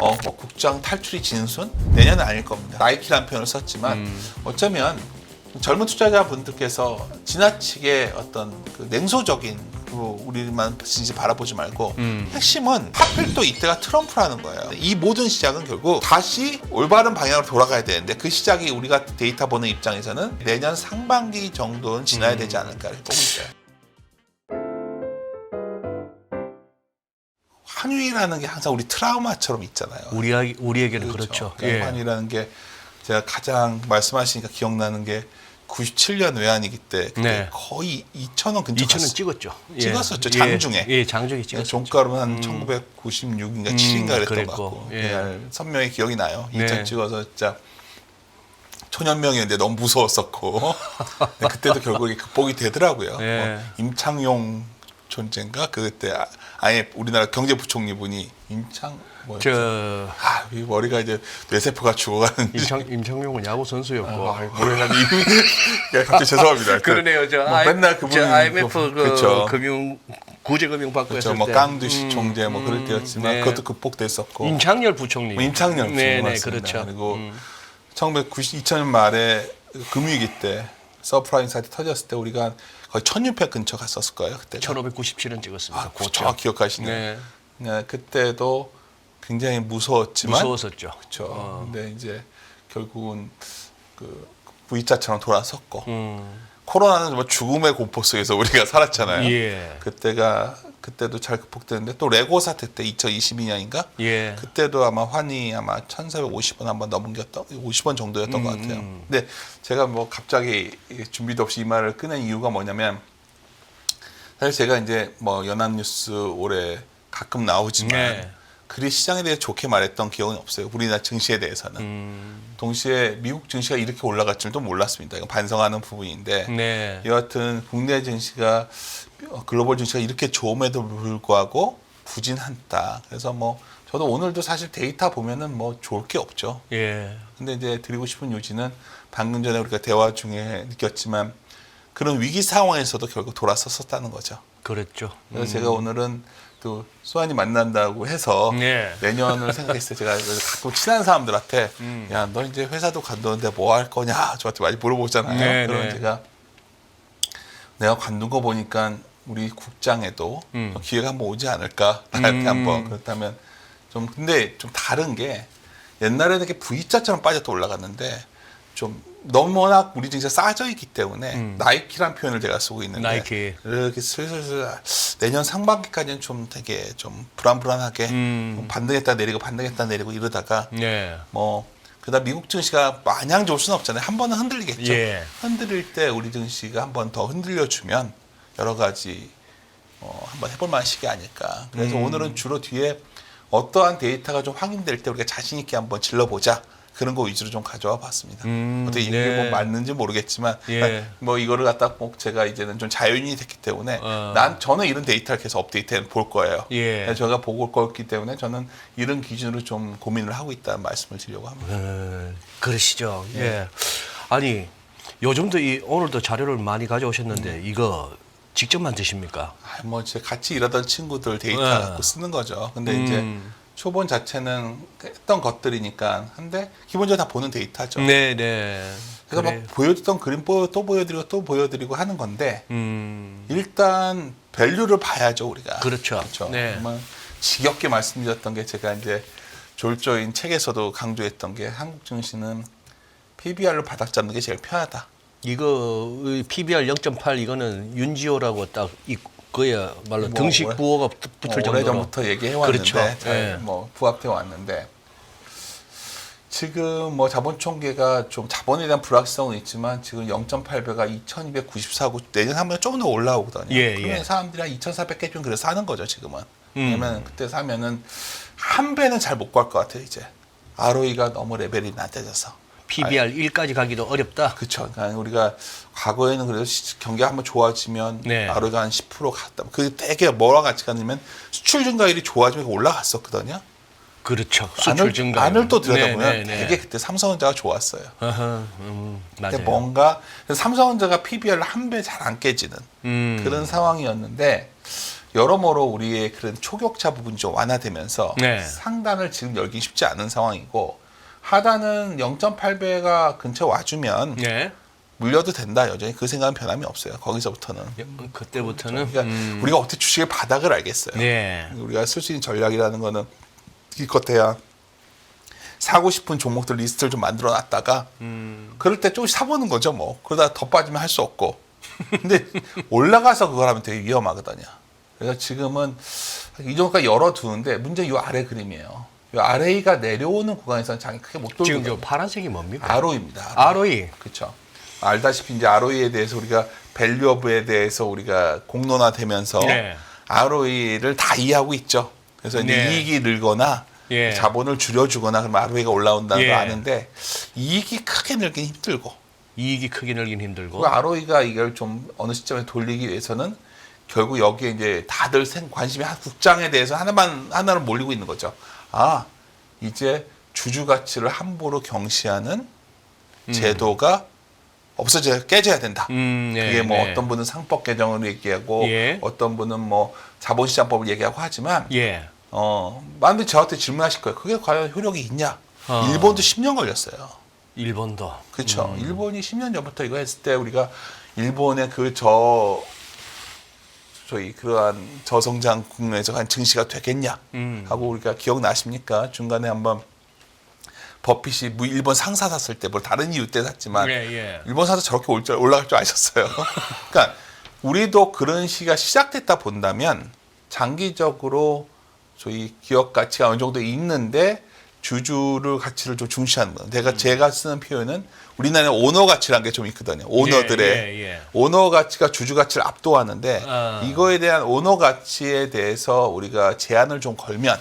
뭐 국장 탈출이 진순? 내년은 아닐 겁니다. 나이키라는 표현을 썼지만 어쩌면 젊은 투자자분들께서 지나치게 어떤 그 냉소적인 우리만 진짜 바라보지 말고 핵심은 하필 또 이때가 트럼프라는 거예요. 이 모든 시작은 결국 다시 올바른 방향으로 돌아가야 되는데 그 시작이 우리가 데이터 보는 입장에서는 내년 상반기 정도는 지나야 되지 않을까를 보고 있어요. 환율이라는 게 항상 우리 트라우마처럼 있잖아요. 우리에게는 그렇죠. 그러니까 환율이라는 게 제가 가장 말씀하시니까 기억나는 게 97년 외환위기 때 그때 거의 2,000원 근처 2,000원 찍었죠. 찍었었죠. 장중에. 예, 장중에 찍었죠. 종가로는 한 1996인가 7인가 그랬던 것 같고 선명히 기억이 나요. 2,000 찍어서 진짜 초년명이었는데 너무 무서웠었고 그때도 결국에 극복이 되더라고요. 임창용 존재인가 그때 아예 우리나라 경제부총리 분이 이 머리가 이제 뇌세포가 죽어가는 임창용은 야구 선수였고 모르겠는데 갑자기 죄송합니다. 그러네요. 맨날 그분이 IMF 그렇죠. 구제금융 받고 그렇죠. 했을 뭐 때 깡두시 총재 뭐 그럴 때였지만 그것도 극복됐었고 임창열 부총리 네, 그렇죠. 그리고 2000년 말에 금융위기 때 서프라임 사태 터졌을 때 우리가 거의 1600 근처 갔었을 거예요. 그때 1597원 찍었습니다. 정확히 기억하시네요. 네, 그때도 굉장히 무서웠었죠. 그렇죠. 근데 이제 결국은 그 V자처럼 돌아섰고 코로나는 정말 죽음의 공포 속에서 우리가 살았잖아요. 그때도 잘 극복됐는데 또 레고 사태 때 2022년인가? 그때도 아마 환이 아마 1,450원 한번 넘겼던 50원 정도였던 것 같아요. 근데 제가 뭐 갑자기 준비도 없이 이 말을 꺼낸 이유가 뭐냐면 사실 제가 이제 뭐 연합뉴스 올해 가끔 나오지만 그리 시장에 대해 좋게 말했던 기억은 없어요. 우리나라 증시에 대해서는. 동시에 미국 증시가 이렇게 올라갈 줄도 몰랐습니다. 이건 반성하는 부분인데 여하튼 국내 증시가 글로벌 증시가 이렇게 좋음에도 불구하고 부진했다. 그래서 뭐 저도 오늘도 사실 데이터 보면은 뭐 좋을 게 없죠. 근데 이제 드리고 싶은 요지는 방금 전에 우리가 대화 중에 느꼈지만 그런 위기 상황에서도 결국 돌아섰었다는 거죠. 그렇죠. 그래서 제가 오늘은 또 수환이 만난다고 해서 내년을 생각했어요. 제가 가끔 친한 사람들한테 야, 너 이제 회사도 관두는데 뭐 할 거냐 저한테 많이 물어보잖아요. 그러면 제가 내가 관둔 거 보니까 우리 국장에도 기회가 한번 오지 않을까 나한테 한번 그렇다면 좀 근데 좀 다른 게 옛날에는 이렇게 V자처럼 빠졌다 올라갔는데 좀 너무나 우리 증시가 싸져 있기 때문에 나이키란 표현을 제가 쓰고 있는데 이렇게 슬슬 내년 상반기까지는 좀 되게 좀 불안불안하게 반등했다 내리고 이러다가 뭐 그다음 미국 증시가 마냥 좋을 수는 없잖아요. 한 번은 흔들리겠죠. 흔들릴 때 우리 증시가 한 번 더 흔들려주면 여러 가지 한번 해볼 만한 시기 아닐까. 그래서 오늘은 주로 뒤에 어떠한 데이터가 좀 확인될 때 우리가 자신 있게 한번 질러보자. 그런 거 위주로 좀 가져와 봤습니다. 어떻게 이게 뭐 맞는지 모르겠지만 뭐 이거를 갖다 꼭 제가 이제는 좀 자연인이 됐기 때문에 저는 이런 데이터를 계속 업데이트해 볼 거예요. 제가 보고 올 거기 때문에 저는 이런 기준으로 좀 고민을 하고 있다는 말씀을 드리려고 합니다. 그러시죠. 아니 요즘도 오늘도 자료를 많이 가져오셨는데 이거 직접 만드십니까? 뭐 제가 같이 일하던 친구들 데이터 갖고 쓰는 거죠. 근데 이제 초본 자체는 했던 것들이니까 한데 기본적으로 다 보는 데이터죠. 그래서 막 보여줬던 그림 또 보여드리고 하는 건데 일단 밸류를 봐야죠 우리가. 그렇죠. 정말 지겹게 말씀드렸던 게 제가 이제 졸조인 책에서도 강조했던 게 한국 증시는 PBR로 바닥 잡는 게 제일 편하다. 이거 PBR 0.8 이거는 윤지호라고 딱 그야말로 등식 부호가 붙을 정도로 오래전부터 얘기해 왔는데 잘 뭐 부합돼 왔는데 지금 뭐 자본 총계가 좀 자본에 대한 불확실성은 있지만 지금 0.8배가 2,294고 내년 한 번에 조금 더 올라오거든요. 그러면 사람들이 한 2,400개 좀 그래서 사는 거죠 지금은. 왜냐면 그때 사면은 한 배는 잘 못 갈 것 같아요 이제. ROE가 너무 레벨이 낮아져서. PBR 1까지 가기도 어렵다. 그렇죠. 그러니까 우리가 과거에는 그래도 경기가 한번 좋아지면 ROE가 한 10% 갔다. 그 되게 뭐랑 같이 갔냐면 수출 증가율이 좋아지면 올라갔었거든요. 그렇죠. 수출 증가율. 안을 또 들여다보면 되게 그때 삼성전자가 좋았어요. 근데 뭔가 삼성전자가 PBR을 한 배 잘 안 깨지는 그런 상황이었는데 여러모로 우리의 그런 초격차 부분이 좀 완화되면서 네. 상단을 지금 열기 쉽지 않은 상황이고 하단은 0.8배가 근처 와주면 네. 물려도 된다. 여전히 그 생각은 변함이 없어요. 거기서부터는. 그때부터는 그러니까 우리가 어떻게 주식의 바닥을 알겠어요. 네. 우리가 쓸 수 있는 전략이라는 거는 기껏해야 사고 싶은 종목들 리스트를 좀 만들어 놨다가 그럴 때 조금씩 사보는 거죠. 뭐 그러다 더 빠지면 할 수 없고. 근데 올라가서 그걸 하면 되게 위험하거든요. 그래서 지금은 이 정도까지 열어두는데 문제 이 아래 그림이에요. 이 RA가 내려오는 구간에서는 장이 크게 못 돌거든요. 지금 저 파란색이 뭡니까? ROE입니다. ROE. 그렇죠. 알다시피 이제 ROE에 대해서 우리가 밸류업에 대해서 우리가 공론화되면서 네. ROE를 다 이해하고 있죠. 그래서 이제 네. 이익이 늘거나 예. 자본을 줄여주거나 그러면 ROE가 올라온다는 예. 걸 아는데 이익이 크게 늘긴 힘들고 이익이 크게 늘긴 힘들고. 그 ROE가 이걸 좀 어느 시점에 돌리기 위해서는 결국 여기에 이제 다들 관심이 국장에 대해서 하나를 몰리고 있는 거죠. 아, 이제 주주 가치를 함부로 경시하는 제도가 깨져야 된다. 네, 그게 뭐 네. 어떤 분은 상법 개정을 얘기하고 예. 어떤 분은 뭐 자본시장법을 얘기하고 하지만 예. 많은 저한테 질문하실 거예요. 그게 과연 효력이 있냐? 일본도 10년 걸렸어요. 일본도. 그렇죠. 일본이 10년 전부터 이거 했을 때 우리가 일본의 저희 그러한 저성장 국면에서 한 증시가 되겠냐 하고 우리가 기억나십니까? 중간에 한번 버핏이 일본 상사 샀을 때 뭐 다른 이유 때 샀지만 예. 일본 사서 저렇게 올라갈 줄 아셨어요. 그러니까 우리도 그런 시기가 시작됐다 본다면 장기적으로 저희 기업 가치가 어느 정도 있는데 주주를 가치를 좀 중시하는 거예요. 제가 쓰는 표현은 우리나라에 오너 가치라는 게 좀 있거든요. 오너들의 오너 가치가 주주 가치를 압도하는데 이거에 대한 오너 가치에 대해서 우리가 제한을 좀 걸면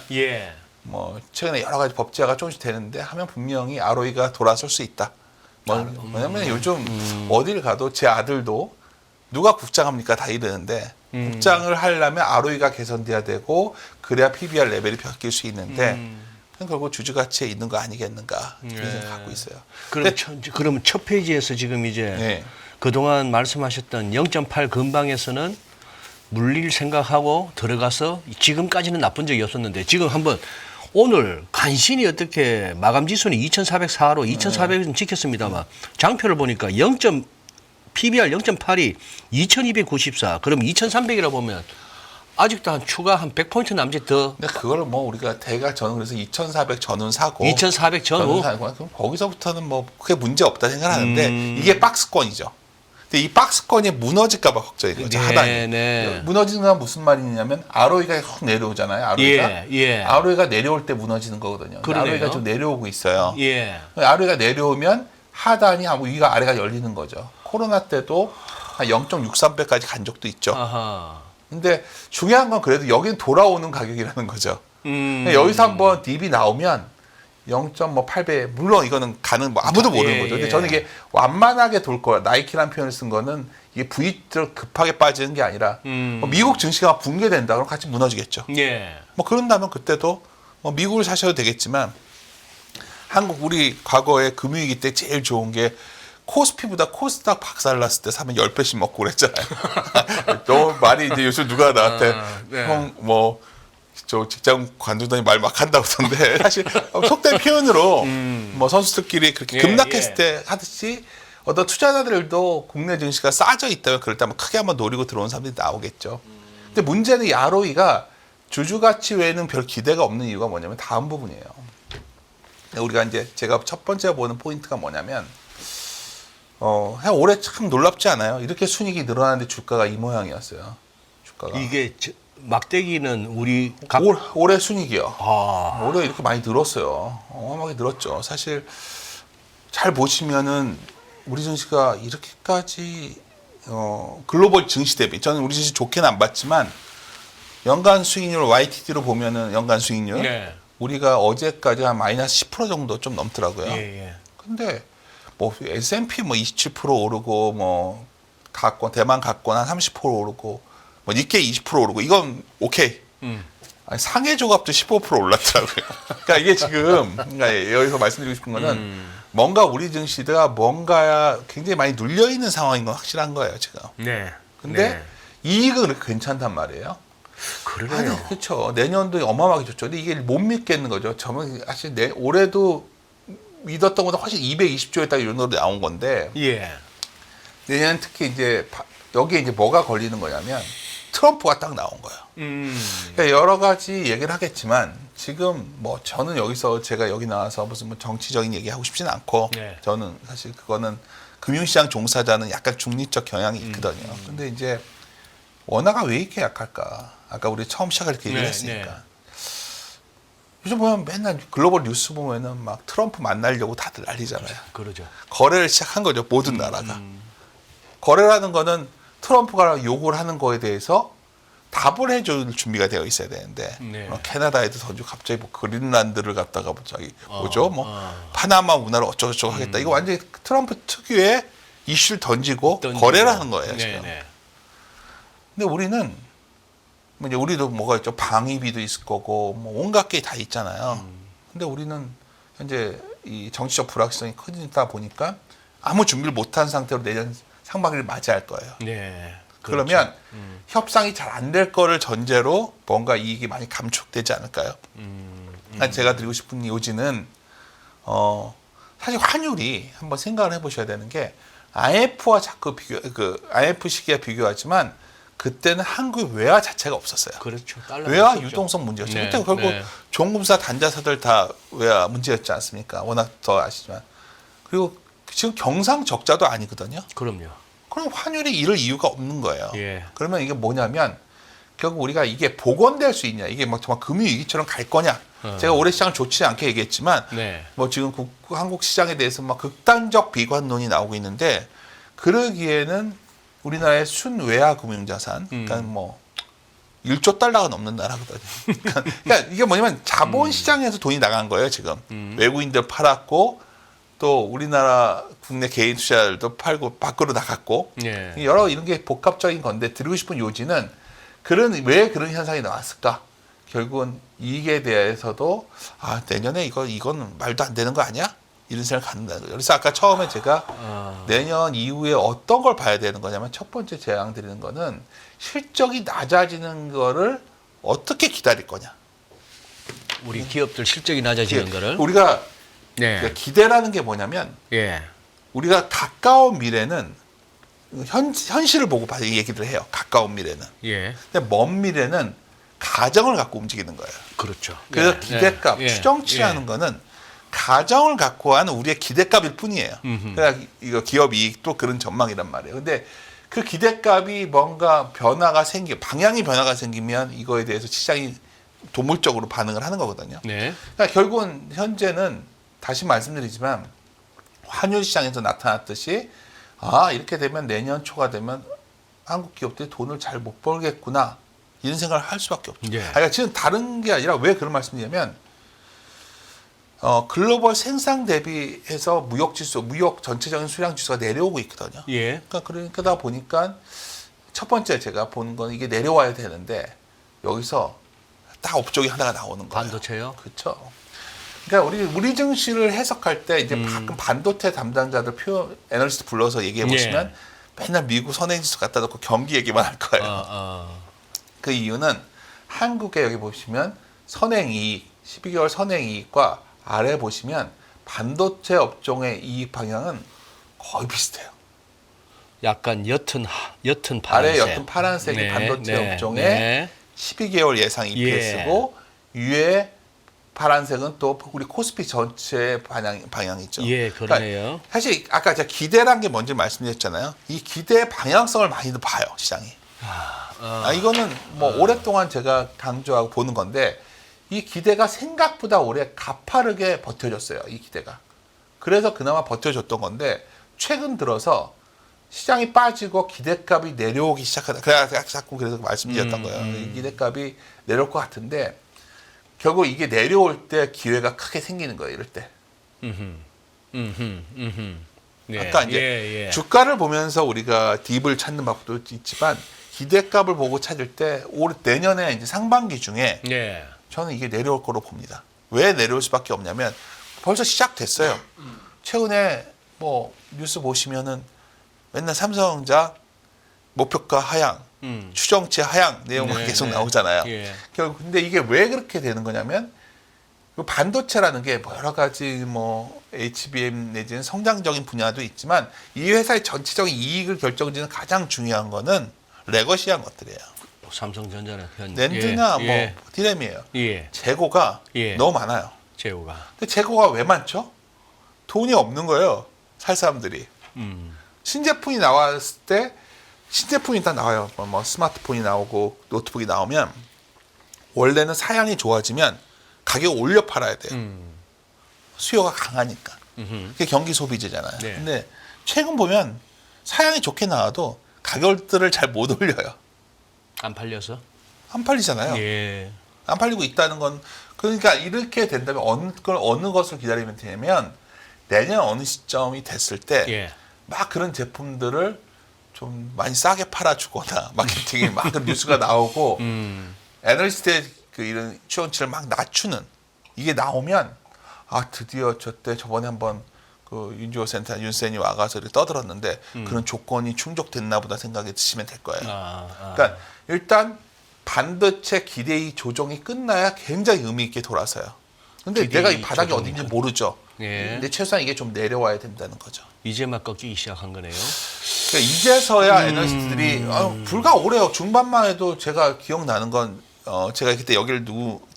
뭐 최근에 여러 가지 법제화가 조금씩 되는데 하면 분명히 ROE가 돌아설 수 있다. 뭐냐면 요즘 어딜 가도 제 아들도 누가 국장합니까 다 이러는데 국장을 하려면 ROE가 개선돼야 되고 그래야 PBR 레벨이 바뀔 수 있는데 결국 주주 가치에 있는 거 아니겠는가 그런 생각 갖고 있어요. 그러면 첫 페이지에서 지금 이제 그동안 말씀하셨던 0.8 근방에서는 물릴 생각하고 들어가서 지금까지는 나쁜 적이 없었는데 지금 한번 오늘 간신히 어떻게 마감 지수는 2,404로 2,400은 지켰습니다만 장표를 보니까 PBR 0.8이 2,294 그럼 2,300이라 보면 아직도 한 추가 한 100포인트 남짓 더. 근데 그걸 뭐 우리가 대가 저는 그래서 2,400 전후 사고 2,400 전후 사고 그럼 거기서부터는 뭐 크게 문제 없다 생각하는데 이게 박스권이죠. 근데 이 박스권이 무너질까 봐 걱정인 거죠. 하단이. 무너지는 건 무슨 말이냐면 ROE가 확 내려오잖아요. ROE가 내려올 때 무너지는 거거든요. ROE가 좀 내려오고 있어요. ROE가 내려오면 하단이 하고 위가 아래가 열리는 거죠. 코로나 때도 한 0.63배까지 간 적도 있죠. 근데 중요한 건 그래도 여기는 돌아오는 가격이라는 거죠. 여기서 한번 딥이 나오면 0.8배 물론 이거는 가는 뭐 아무도 모르는 거죠. 근데 저는 이게 완만하게 돌 거야. 나이키라는 표현을 쓴 거는 이게 V자로 급하게 빠지는 게 아니라 뭐 미국 증시가 붕괴된다 그럼 같이 무너지겠죠. 뭐 그런다면 그때도 뭐 미국을 사셔도 되겠지만 우리 과거에 금융위기 때 제일 좋은 게 코스피보다 코스닥 박살났을 때 사면 10배씩 먹고 그랬잖아요. 너무 많이 이제 요즘 누가 나한테 형 뭐 저 직장 관두더니 말 막 한다고 하던데 사실 속된 표현으로 뭐 선수들끼리 그렇게 급락했을 때 하듯이 어떤 투자자들도 국내 증시가 싸져 있다면 그럴 때 한번 크게 한번 노리고 들어온 사람들이 나오겠죠. 근데 문제는 이 ROE가 주주 가치 외에는 별 기대가 없는 이유가 뭐냐면 다음 부분이에요. 우리가 이제 제가 첫 번째 보는 포인트가 뭐냐면 그냥 올해 참 놀랍지 않아요? 이렇게 순이익이 늘어나는데 주가가 이 모양이었어요. 주가가. 이게 막대기는 우리 올해 순이익이요. 올해 이렇게 많이 늘었어요. 어마어마하게 늘었죠. 사실 잘 보시면은 우리 증시가 이렇게까지 글로벌 증시 대비 저는 우리 증시 좋게는 안 봤지만 연간 수익률 YTD로 보면은 연간 수익률 우리가 어제까지 한 마이너스 10% 정도 좀 넘더라고요. 근데 뭐 S&P 뭐 27% 오르고 뭐 대만 갖고 한 30% 오르고 뭐 니케이 20% 오르고 이건 오케이. 아니, 상해 조갑도 15% 올랐더라고요. 그러니까 이게 지금 그러니까 여기서 말씀드리고 싶은 거는 뭔가 우리 증시가 뭔가 굉장히 많이 눌려 있는 상황인 건 확실한 거예요 지금. 근데 이익은 그렇게 괜찮단 말이에요. 그러네요. 그렇죠. 내년도 어마어마하게 좋죠. 근데 이게 못 믿겠는 거죠. 저는 사실 올해도 믿었던 것보다 훨씬 220조에 딱 이런 노래 나온 건데. 예. 내년 특히 이제 여기에 이제 뭐가 걸리는 거냐면 트럼프가 딱 나온 거예요. 그러니까 여러 가지 얘기를 하겠지만 지금 뭐 저는 여기서 제가 여기 나와서 무슨 뭐 정치적인 얘기하고 싶지는 않고 네. 저는 사실 그거는 금융시장 종사자는 약간 중립적 경향이 있거든요. 근데 이제 원화가 왜 이렇게 약할까? 아까 우리 처음 시작할 때 얘기를 했으니까. 네. 요즘 보면 맨날 글로벌 뉴스 보면은 막 트럼프 만나려고 다들 난리잖아요. 그러죠. 거래를 시작한 거죠. 모든 나라가. 거래라는 거는 트럼프가 요구를 하는 거에 대해서 답을 해줄 준비가 되어 있어야 되는데 네. 캐나다에도 던지고 갑자기 뭐 그린란드를 갖다가 갑자기 뭐죠? 파나마 운하를 어쩌고저쩌고 하겠다. 이거 완전히 트럼프 특유의 이슈를 던지고 거래를 하는 거예요. 지금. 네. 근데 우리는 이제 우리도 뭐가 있죠? 방위비도 있을 거고 뭐 온갖 게 다 있잖아요. 근데 우리는 현재 이 정치적 불확실성이 크다 보니까 아무 준비를 못한 상태로 내년 상반기를 맞이할 거예요. 네. 그렇죠. 그러면 협상이 잘 안 될 거를 전제로 뭔가 이익이 많이 감축되지 않을까요? 제가 드리고 싶은 요지는 사실 환율이 한번 생각을 해보셔야 되는 게 IMF와 자꾸 IMF 시기와 비교하지만 그때는 한국 외화 자체가 없었어요. 그렇죠. 외화 유동성 문제였죠. 네, 그때 결국 네. 종금사 단자사들 다 외화 문제였지 않습니까? 워낙 더 아시지만. 그리고 지금 경상 적자도 아니거든요. 그럼요. 그럼 환율이 이럴 이유가 없는 거예요. 예. 그러면 이게 뭐냐면 결국 우리가 이게 복원될 수 있냐, 이게 막 정말 금융위기처럼 갈 거냐. 제가 올해 시장을 좋지 않게 얘기했지만 네. 뭐 지금 한국 시장에 대해서 막 극단적 비관론이 나오고 있는데 그러기에는 우리나라의 순외화 금융자산, 그러니까 뭐 1조 달러가 넘는 나라거든요. 그러니까 이게 뭐냐면 자본시장에서 돈이 나간 거예요 지금. 외국인들 팔았고 또 우리나라 국내 개인 투자들도 팔고 밖으로 나갔고 예. 여러 이런 게 복합적인 건데 드리고 싶은 요지는 왜 그런 현상이 나왔을까? 결국은 이익에 대해서도 내년에 이건 말도 안 되는 거 아니야? 이런 생각을 갖는다는 거예요. 그래서 아까 처음에 제가 내년 이후에 어떤 걸 봐야 되는 거냐면 첫 번째 제안 드리는 거는 실적이 낮아지는 거를 어떻게 기다릴 거냐. 우리 기업들 실적이 낮아지는 거를 우리가 네. 그러니까 기대라는 게 뭐냐면 예. 우리가 가까운 미래는 현실을 보고 얘기를 해요. 가까운 미래는. 예. 근데 먼 미래는 가정을 갖고 움직이는 거예요. 그렇죠. 그래서 예. 기대값, 예. 추정치라는 거는 가정을 갖고 하는 우리의 기대값일 뿐이에요. 그러니까 이거 기업 이익도 그런 전망이란 말이에요. 근데 그 기대값이 뭔가 방향이 변화가 생기면 이거에 대해서 시장이 도물적으로 반응을 하는 거거든요. 네. 그러니까 결국은 현재는 다시 말씀드리지만 환율 시장에서 나타났듯이 이렇게 되면 내년 초가 되면 한국 기업들이 돈을 잘 못 벌겠구나 이런 생각을 할 수밖에 없죠. 예. 그러니까 지금 다른 게 아니라 왜 그런 말씀드리냐면 글로벌 생산 대비해서 무역 전체적인 수량 지수가 내려오고 있거든요. 예. 그러다 보니까 첫 번째 제가 보는 건 이게 내려와야 되는데 여기서 딱 업종이 하나가 나오는 거예요. 반도체요? 그렇죠. 그러니까 우리 증시를 해석할 때 이제 가끔 반도체 담당자들 애널리스트 불러서 얘기해 보시면 맨날 미국 선행지수 갖다 놓고 경기 얘기만 할 거예요. 그 이유는 한국에 여기 보시면 선행이익 12개월 선행이익과 아래 보시면 반도체 업종의 이익 방향은 거의 비슷해요. 약간 옅은 파란색. 아래 옅은 파란색이 네, 반도체 업종의 12개월 예상 EPS고 위에 파란색은 또 우리 코스피 전체 방향이죠. 예, 그러네요. 그러니까 사실 아까 제가 기대란 게 뭔지 말씀드렸잖아요. 이 기대의 방향성을 많이들 봐요, 시장이. 이거는 뭐 오랫동안 제가 강조하고 보는 건데 이 기대가 생각보다 오래 가파르게 버텨줬어요. 이 기대가. 그래서 그나마 버텨줬던 건데 최근 들어서 시장이 빠지고 기대값이 내려오기 시작하다. 자꾸 그래서 말씀드렸던 거예요. 이 기대값이 내려올 것 같은데 결국 이게 내려올 때 기회가 크게 생기는 거예요. 이럴 때. 네. 아까 이제 주가를 보면서 우리가 딥을 찾는 방법도 있지만 기대값을 보고 찾을 때 내년에 이제 상반기 중에 저는 이게 내려올 거로 봅니다. 왜 내려올 수밖에 없냐면 벌써 시작됐어요. 최근에 뭐 뉴스 보시면은 맨날 삼성전자 목표가 하향, 추정치 하향 내용만 계속 나오잖아요. 결국 근데 이게 왜 그렇게 되는 거냐면 반도체라는 게 여러 가지 뭐 HBM 내지는 성장적인 분야도 있지만 이 회사의 전체적인 이익을 결정짓는 가장 중요한 거는 레거시한 것들이에요. 삼성전자는 랜드나 뭐 디램이에요. 재고가 너무 많아요. 근데 재고가 왜 많죠? 돈이 없는 거예요. 살 사람들이. 신제품이 나왔을 때 신제품이 일단 나와요. 뭐 스마트폰이 나오고 노트북이 나오면 원래는 사양이 좋아지면 가격을 올려 팔아야 돼요. 수요가 강하니까. 그게 경기 소비재잖아요. 근데 최근 보면 사양이 좋게 나와도 가격들을 잘 못 올려요. 안 팔려서? 안 팔리잖아요. 안 팔리고 있다는 건 그러니까 이렇게 된다면 어느 것을 기다리면 되냐면 내년 어느 시점이 됐을 때 막 그런 제품들을 좀 많이 싸게 팔아주거나 마케팅에 막 뉴스가 나오고 애널리스트의 그 이런 추정치를 막 낮추는 이게 나오면 드디어 저번에 한번 그 윤주호 센터 윤센이 와가서 이렇게 떠들었는데 그런 조건이 충족됐나 보다 생각이 드시면 될 거예요. 그러니까 일단 반도체 기대의 조정이 끝나야 굉장히 의미 있게 돌아서요. 근데 내가 이 바닥이 어딘지 모르죠. 근데 최소한 이게 좀 내려와야 된다는 거죠. 이제 막 꺾이기 시작한 거네요. 그러니까 이제서야 애널리스트들이 불과 올해요. 중반만 해도 제가 기억나는 건 제가 그때 여기를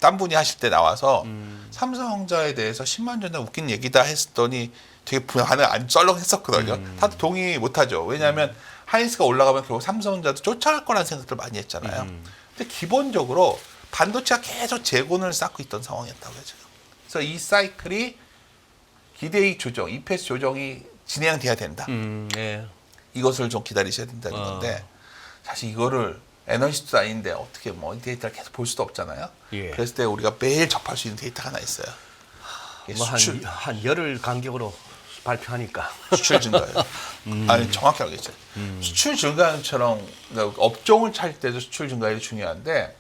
딴 분이 하실 때 나와서 삼성전자에 대해서 10만 전자 웃긴 얘기다 했더니 되게 반응 안 썰렁했었거든요. 다들 동의 못하죠. 왜냐하면 하이닉스가 올라가면 결국 삼성전자도 쫓아갈 거라는 생각들 많이 했잖아요. 근데 기본적으로 반도체가 계속 재고를 쌓고 있던 상황이었다고요, 지금. 그래서 이 사이클이 기대의 조정, EPS 조정이 진행돼야 된다. 이것을 좀 기다리셔야 된다는 건데 사실 이거를 애널리스트도 아닌데 어떻게 뭐 데이터를 계속 볼 수도 없잖아요. 그랬을 때 우리가 매일 접할 수 있는 데이터가 하나 있어요. 한 열흘 간격으로 발표하니까 수출 증가율. 아니 정확히 알겠죠. 수출 증가율처럼 업종을 찾을 때도 수출 증가율이 중요한데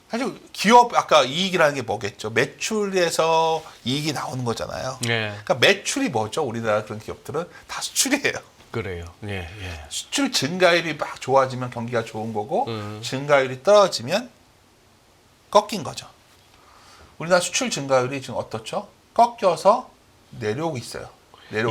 사실 기업 아까 이익이라는 게 뭐겠죠? 매출에서 이익이 나오는 거잖아요. 그러니까 매출이 뭐죠? 우리나라 그런 기업들은 다 수출이에요. 그래요. 수출 증가율이 막 좋아지면 경기가 좋은 거고 증가율이 떨어지면 꺾인 거죠. 우리나라 수출 증가율이 지금 어떻죠? 꺾여서 내려오고 있어요.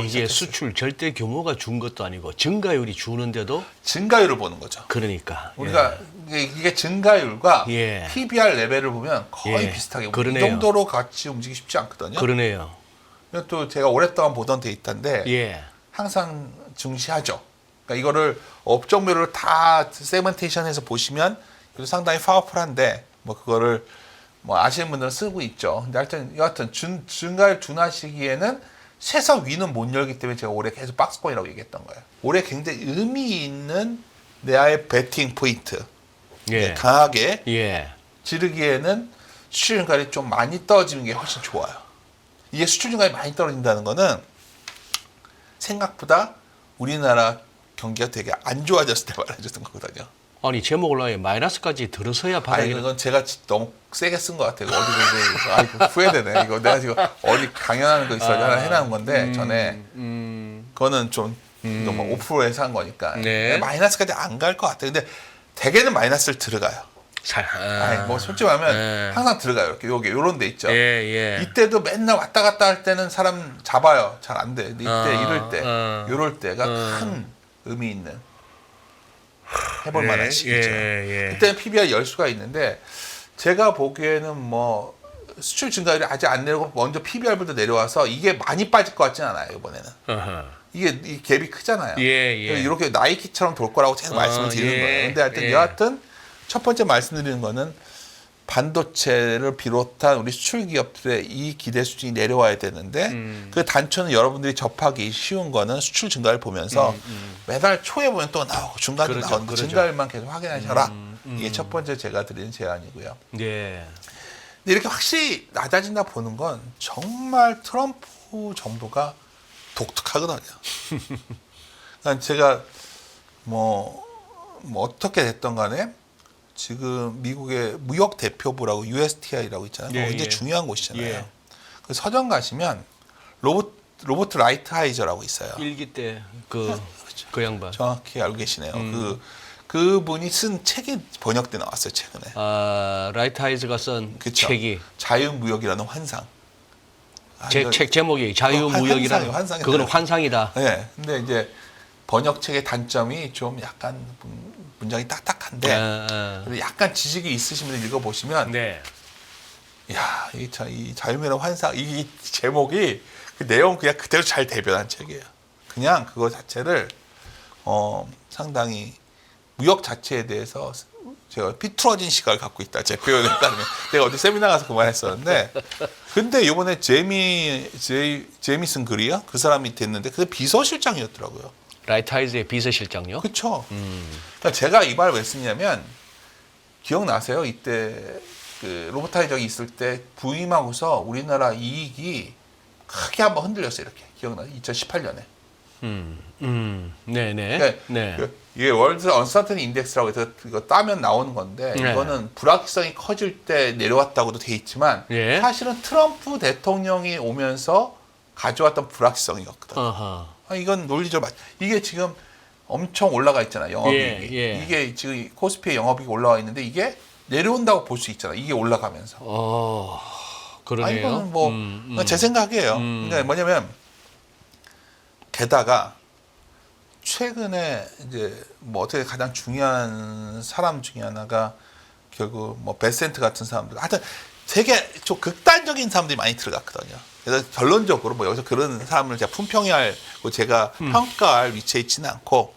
이게 수출 절대 규모가 준 것도 아니고 증가율이 주는데도 증가율을 보는 거죠. 그러니까 우리가 이게 증가율과 PBR 레벨을 보면 거의 비슷하게 이 정도로 같이 움직이기 쉽지 않거든요. 그러네요. 또 제가 오랫동안 보던 데이터인데 항상 중시하죠. 그러니까 이거를 업종별로 다 세그멘테이션해서 보시면 상당히 파워풀한데 뭐 그거를 뭐 아시는 분들은 쓰고 있죠. 근데 하여튼 여하튼 증가율 둔화 시기에는 세서 위는 못 열기 때문에 제가 올해 계속 박스권이라고 얘기했던 거예요. 올해 굉장히 의미 있는 내의 배팅 포인트 강하게 지르기에는 수출 증가율이 좀 많이 떨어지는 게 훨씬 좋아요. 이게 수출 증가율이 많이 떨어진다는 거는 생각보다 우리나라 경기가 되게 안 좋아졌을 때 말해줬던 거거든요. 아니 제목 올라에 마이너스까지 들어서야 바닥이. 이건 제가 너무 세게 쓴 것 같아요. 이거 후회되네. 이거 내가 지금 어디 강연하는 거 있어서 하나 해놓은 건데 전에 그거는 좀 너무 5%에서 한 거니까 마이너스까지 안 갈 것 같아요. 근데 대개는 마이너스를 들어가요. 뭐 솔직히 말하면 항상 들어가요. 이렇게 여기 요런 데 있죠. 이때도 맨날 왔다 갔다 할 때는 사람 잡아요. 잘 안 돼. 이때 이럴 때 요럴 때가 큰 의미 있는 해볼 만한 시기죠. 그때는 PBR 열 수가 있는데 제가 보기에는 뭐 수출 증가율이 아직 안 내려고 먼저 PBR부터 내려와서 이게 많이 빠질 것 같지는 않아요. 이번에는. 이게 이 갭이 크잖아요. 이렇게 나이키처럼 돌 거라고 계속 말씀을 드리는 거예요. 근데 하여튼 여하튼 첫 번째 말씀드리는 거는 반도체를 비롯한 우리 수출 기업들의 이 기대 수준이 내려와야 되는데 그 단초는 여러분들이 접하기 쉬운 거는 수출 증가를 보면서 매달 초에 보면 또 나오고 중간에 나오는 증가율만 계속 확인하셔라. 이게 첫 번째 제가 드리는 제안이고요. 근데 이렇게 확실히 낮아진다 보는 건 정말 트럼프 정부가 독특하거든요. 그러니까 제가 뭐 어떻게 됐던 간에 지금 미국의 무역 대표부라고 USTI라고 있잖아요. 굉장히 중요한 곳이잖아요. 그 서점 가시면 로봇 로버트 라이트하이저라고 있어요. 일기 때 그 양반. 정확히 알고 계시네요. 그분이 쓴 책이 번역돼 나왔어요 최근에. 아, 라이트하이저가 쓴 그쵸? 책이 자유무역이라는 환상. 책 제목이 자유무역이라는 환상이 그거는 환상이다. 네. 근데 이제 번역책의 단점이 좀 약간 문장이 딱딱한데 그래도 약간 지식이 있으신 분들 읽어보시면 네. 야, 이 자유무역이라는 환상 이 제목이 그 내용 그냥 그대로 잘 대변한 책이에요. 그냥 그거 자체를 상당히 무역 자체에 대해서 제가 삐뚤어진 시각을 갖고 있다. 제 표현에 따르면 내가 어디 세미나 가서 그 말 했었는데 근데 이번에 제미슨 그리야 그 사람이 됐는데 그게 비서실장이었더라고요. 라이트하이저의 비서실장요? 그렇죠. 그러니까 제가 이 말을 왜 쓰냐면 기억나세요? 이때 그 로버트 하이저가 있을 때 부임하고서 우리나라 이익이 크게 한번 흔들렸어요. 이렇게 기억나요? 2018년에. 네네. 그러니까 네. 이게 월드 언서테니 인덱스라고 해서 이거 따면 나오는 건데 네. 이거는 불확실성이 커질 때 내려왔다고도 돼 있지만 예. 사실은 트럼프 대통령이 오면서 가져왔던 불확실성이었거든요. 어허. 이건 논리적으로 이게 지금 엄청 올라가 있잖아요. 영업이익이. 예. 이게 지금 코스피의 영업이익이 올라와 있는데 이게 내려온다고 볼 수 있잖아요. 이게 올라가면서. 그러네요. 이거는 뭐 제 생각이에요. 그러니까 뭐냐면 게다가 최근에 이제 뭐 어떻게 가장 중요한 사람 중에 하나가 결국 뭐 베센트 같은 사람들 하여튼 되게 좀 극단적인 사람들이 많이 들어갔거든요. 그래서 결론적으로 뭐 여기서 그런 사람을 제가 품평해하고 제가 평가할 위치에 있지는 않고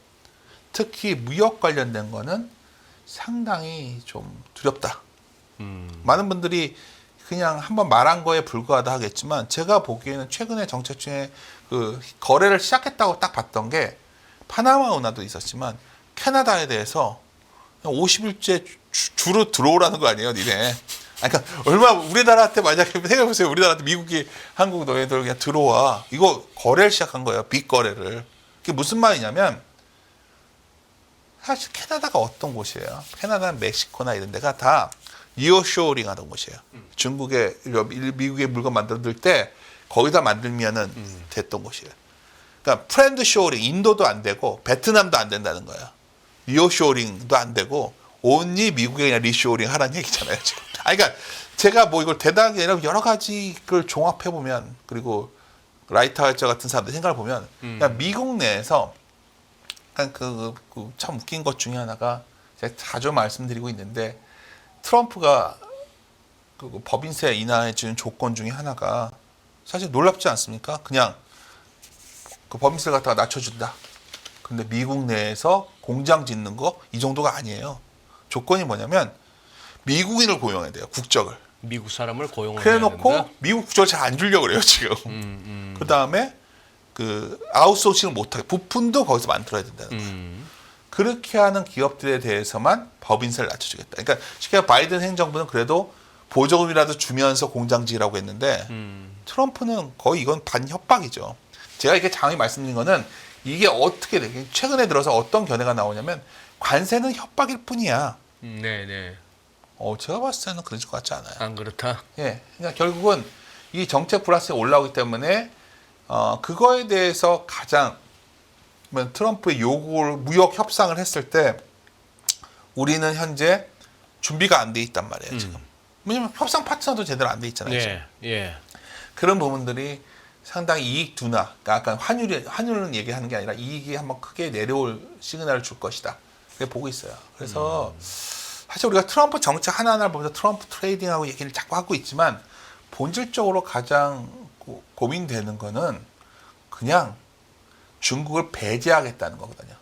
특히 무역 관련된 거는 상당히 좀 두렵다. 많은 분들이 그냥 한번 말한 거에 불과하다 하겠지만 제가 보기에는 최근에 정책 중에 그 거래를 시작했다고 딱 봤던 게 파나마 운하도 있었지만 캐나다에 대해서 50일째 주로 들어오라는 거 아니에요, 니네. 그러니까 얼마 우리나라한테 만약에 생각해보세요. 우리나라한테 미국이 한국 너희들 그냥 들어와. 이거 거래를 시작한 거예요. 빅 거래를. 그게 무슨 말이냐면 사실 캐나다가 어떤 곳이에요? 캐나다는 멕시코나 이런 데가 다 리어쇼링 하던 곳이에요. 중국에 미국에 물건 만들 때 거기다 만들면은 됐던 곳이에요. 그러니까 프렌드 쇼링 인도도 안 되고 베트남도 안 된다는 거예요. 리어쇼링도 안 되고 온리 미국에 그냥 리쇼링 하라는 얘기잖아요, 지금. 그러니까 제가 뭐 이걸 대단한 게 아니라 여러 가지 걸 종합해 보면 그리고 라이트하이저 같은 사람들 생각을 보면 그냥 미국 내에서 참 웃긴 것 중에 하나가 제가 자주 말씀드리고 있는데 트럼프가 그 법인세 인하해 주는 조건 중에 하나가 사실 놀랍지 않습니까? 그냥 그 법인세를 갖다가 낮춰준다. 근데 미국 내에서 공장 짓는 거 이 정도가 아니에요. 조건이 뭐냐면 미국인을 고용해야 돼요. 국적을. 미국 사람을 고용을 그래 해야 놓고 된다? 미국 국적을 잘 안 주려고 그래요, 지금. 그다음에 그 아웃소싱을 못 하게 부품도 거기서 만들어야 된다는 거예요. 그렇게 하는 기업들에 대해서만 법인세를 낮춰주겠다. 그러니까 쉽게 말해 바이든 행정부는 그래도 보조금이라도 주면서 공장 지으라고 했는데 트럼프는 거의 이건 반협박이죠. 제가 이렇게 장히 말씀드린 거는 이게 어떻게 돼? 최근에 들어서 어떤 견해가 나오냐면 관세는 협박일 뿐이야. 네네. 제가 봤을 때는 그럴 것 같지 않아요. 안 그렇다. 예, 그러니까 결국은 이 정책 불확실성이 올라오기 때문에 그거에 대해서 가장 트럼프의 요구를 무역 협상을 했을 때 우리는 현재 준비가 안 돼 있단 말이에요, 지금. 왜냐면 협상 파트너도 제대로 안 돼 있잖아요. 예, 지금. 예. 그런 부분들이 상당히 이익 둔화, 그러니까 약간 환율은 얘기하는 게 아니라 이익이 한번 크게 내려올 시그널을 줄 것이다. 그렇게 보고 있어요. 그래서 사실 우리가 트럼프 정책 하나하나를 보면서 트럼프 트레이딩하고 얘기를 자꾸 하고 있지만 본질적으로 가장 고민되는 거는 그냥 중국을 배제하겠다는 거거든요.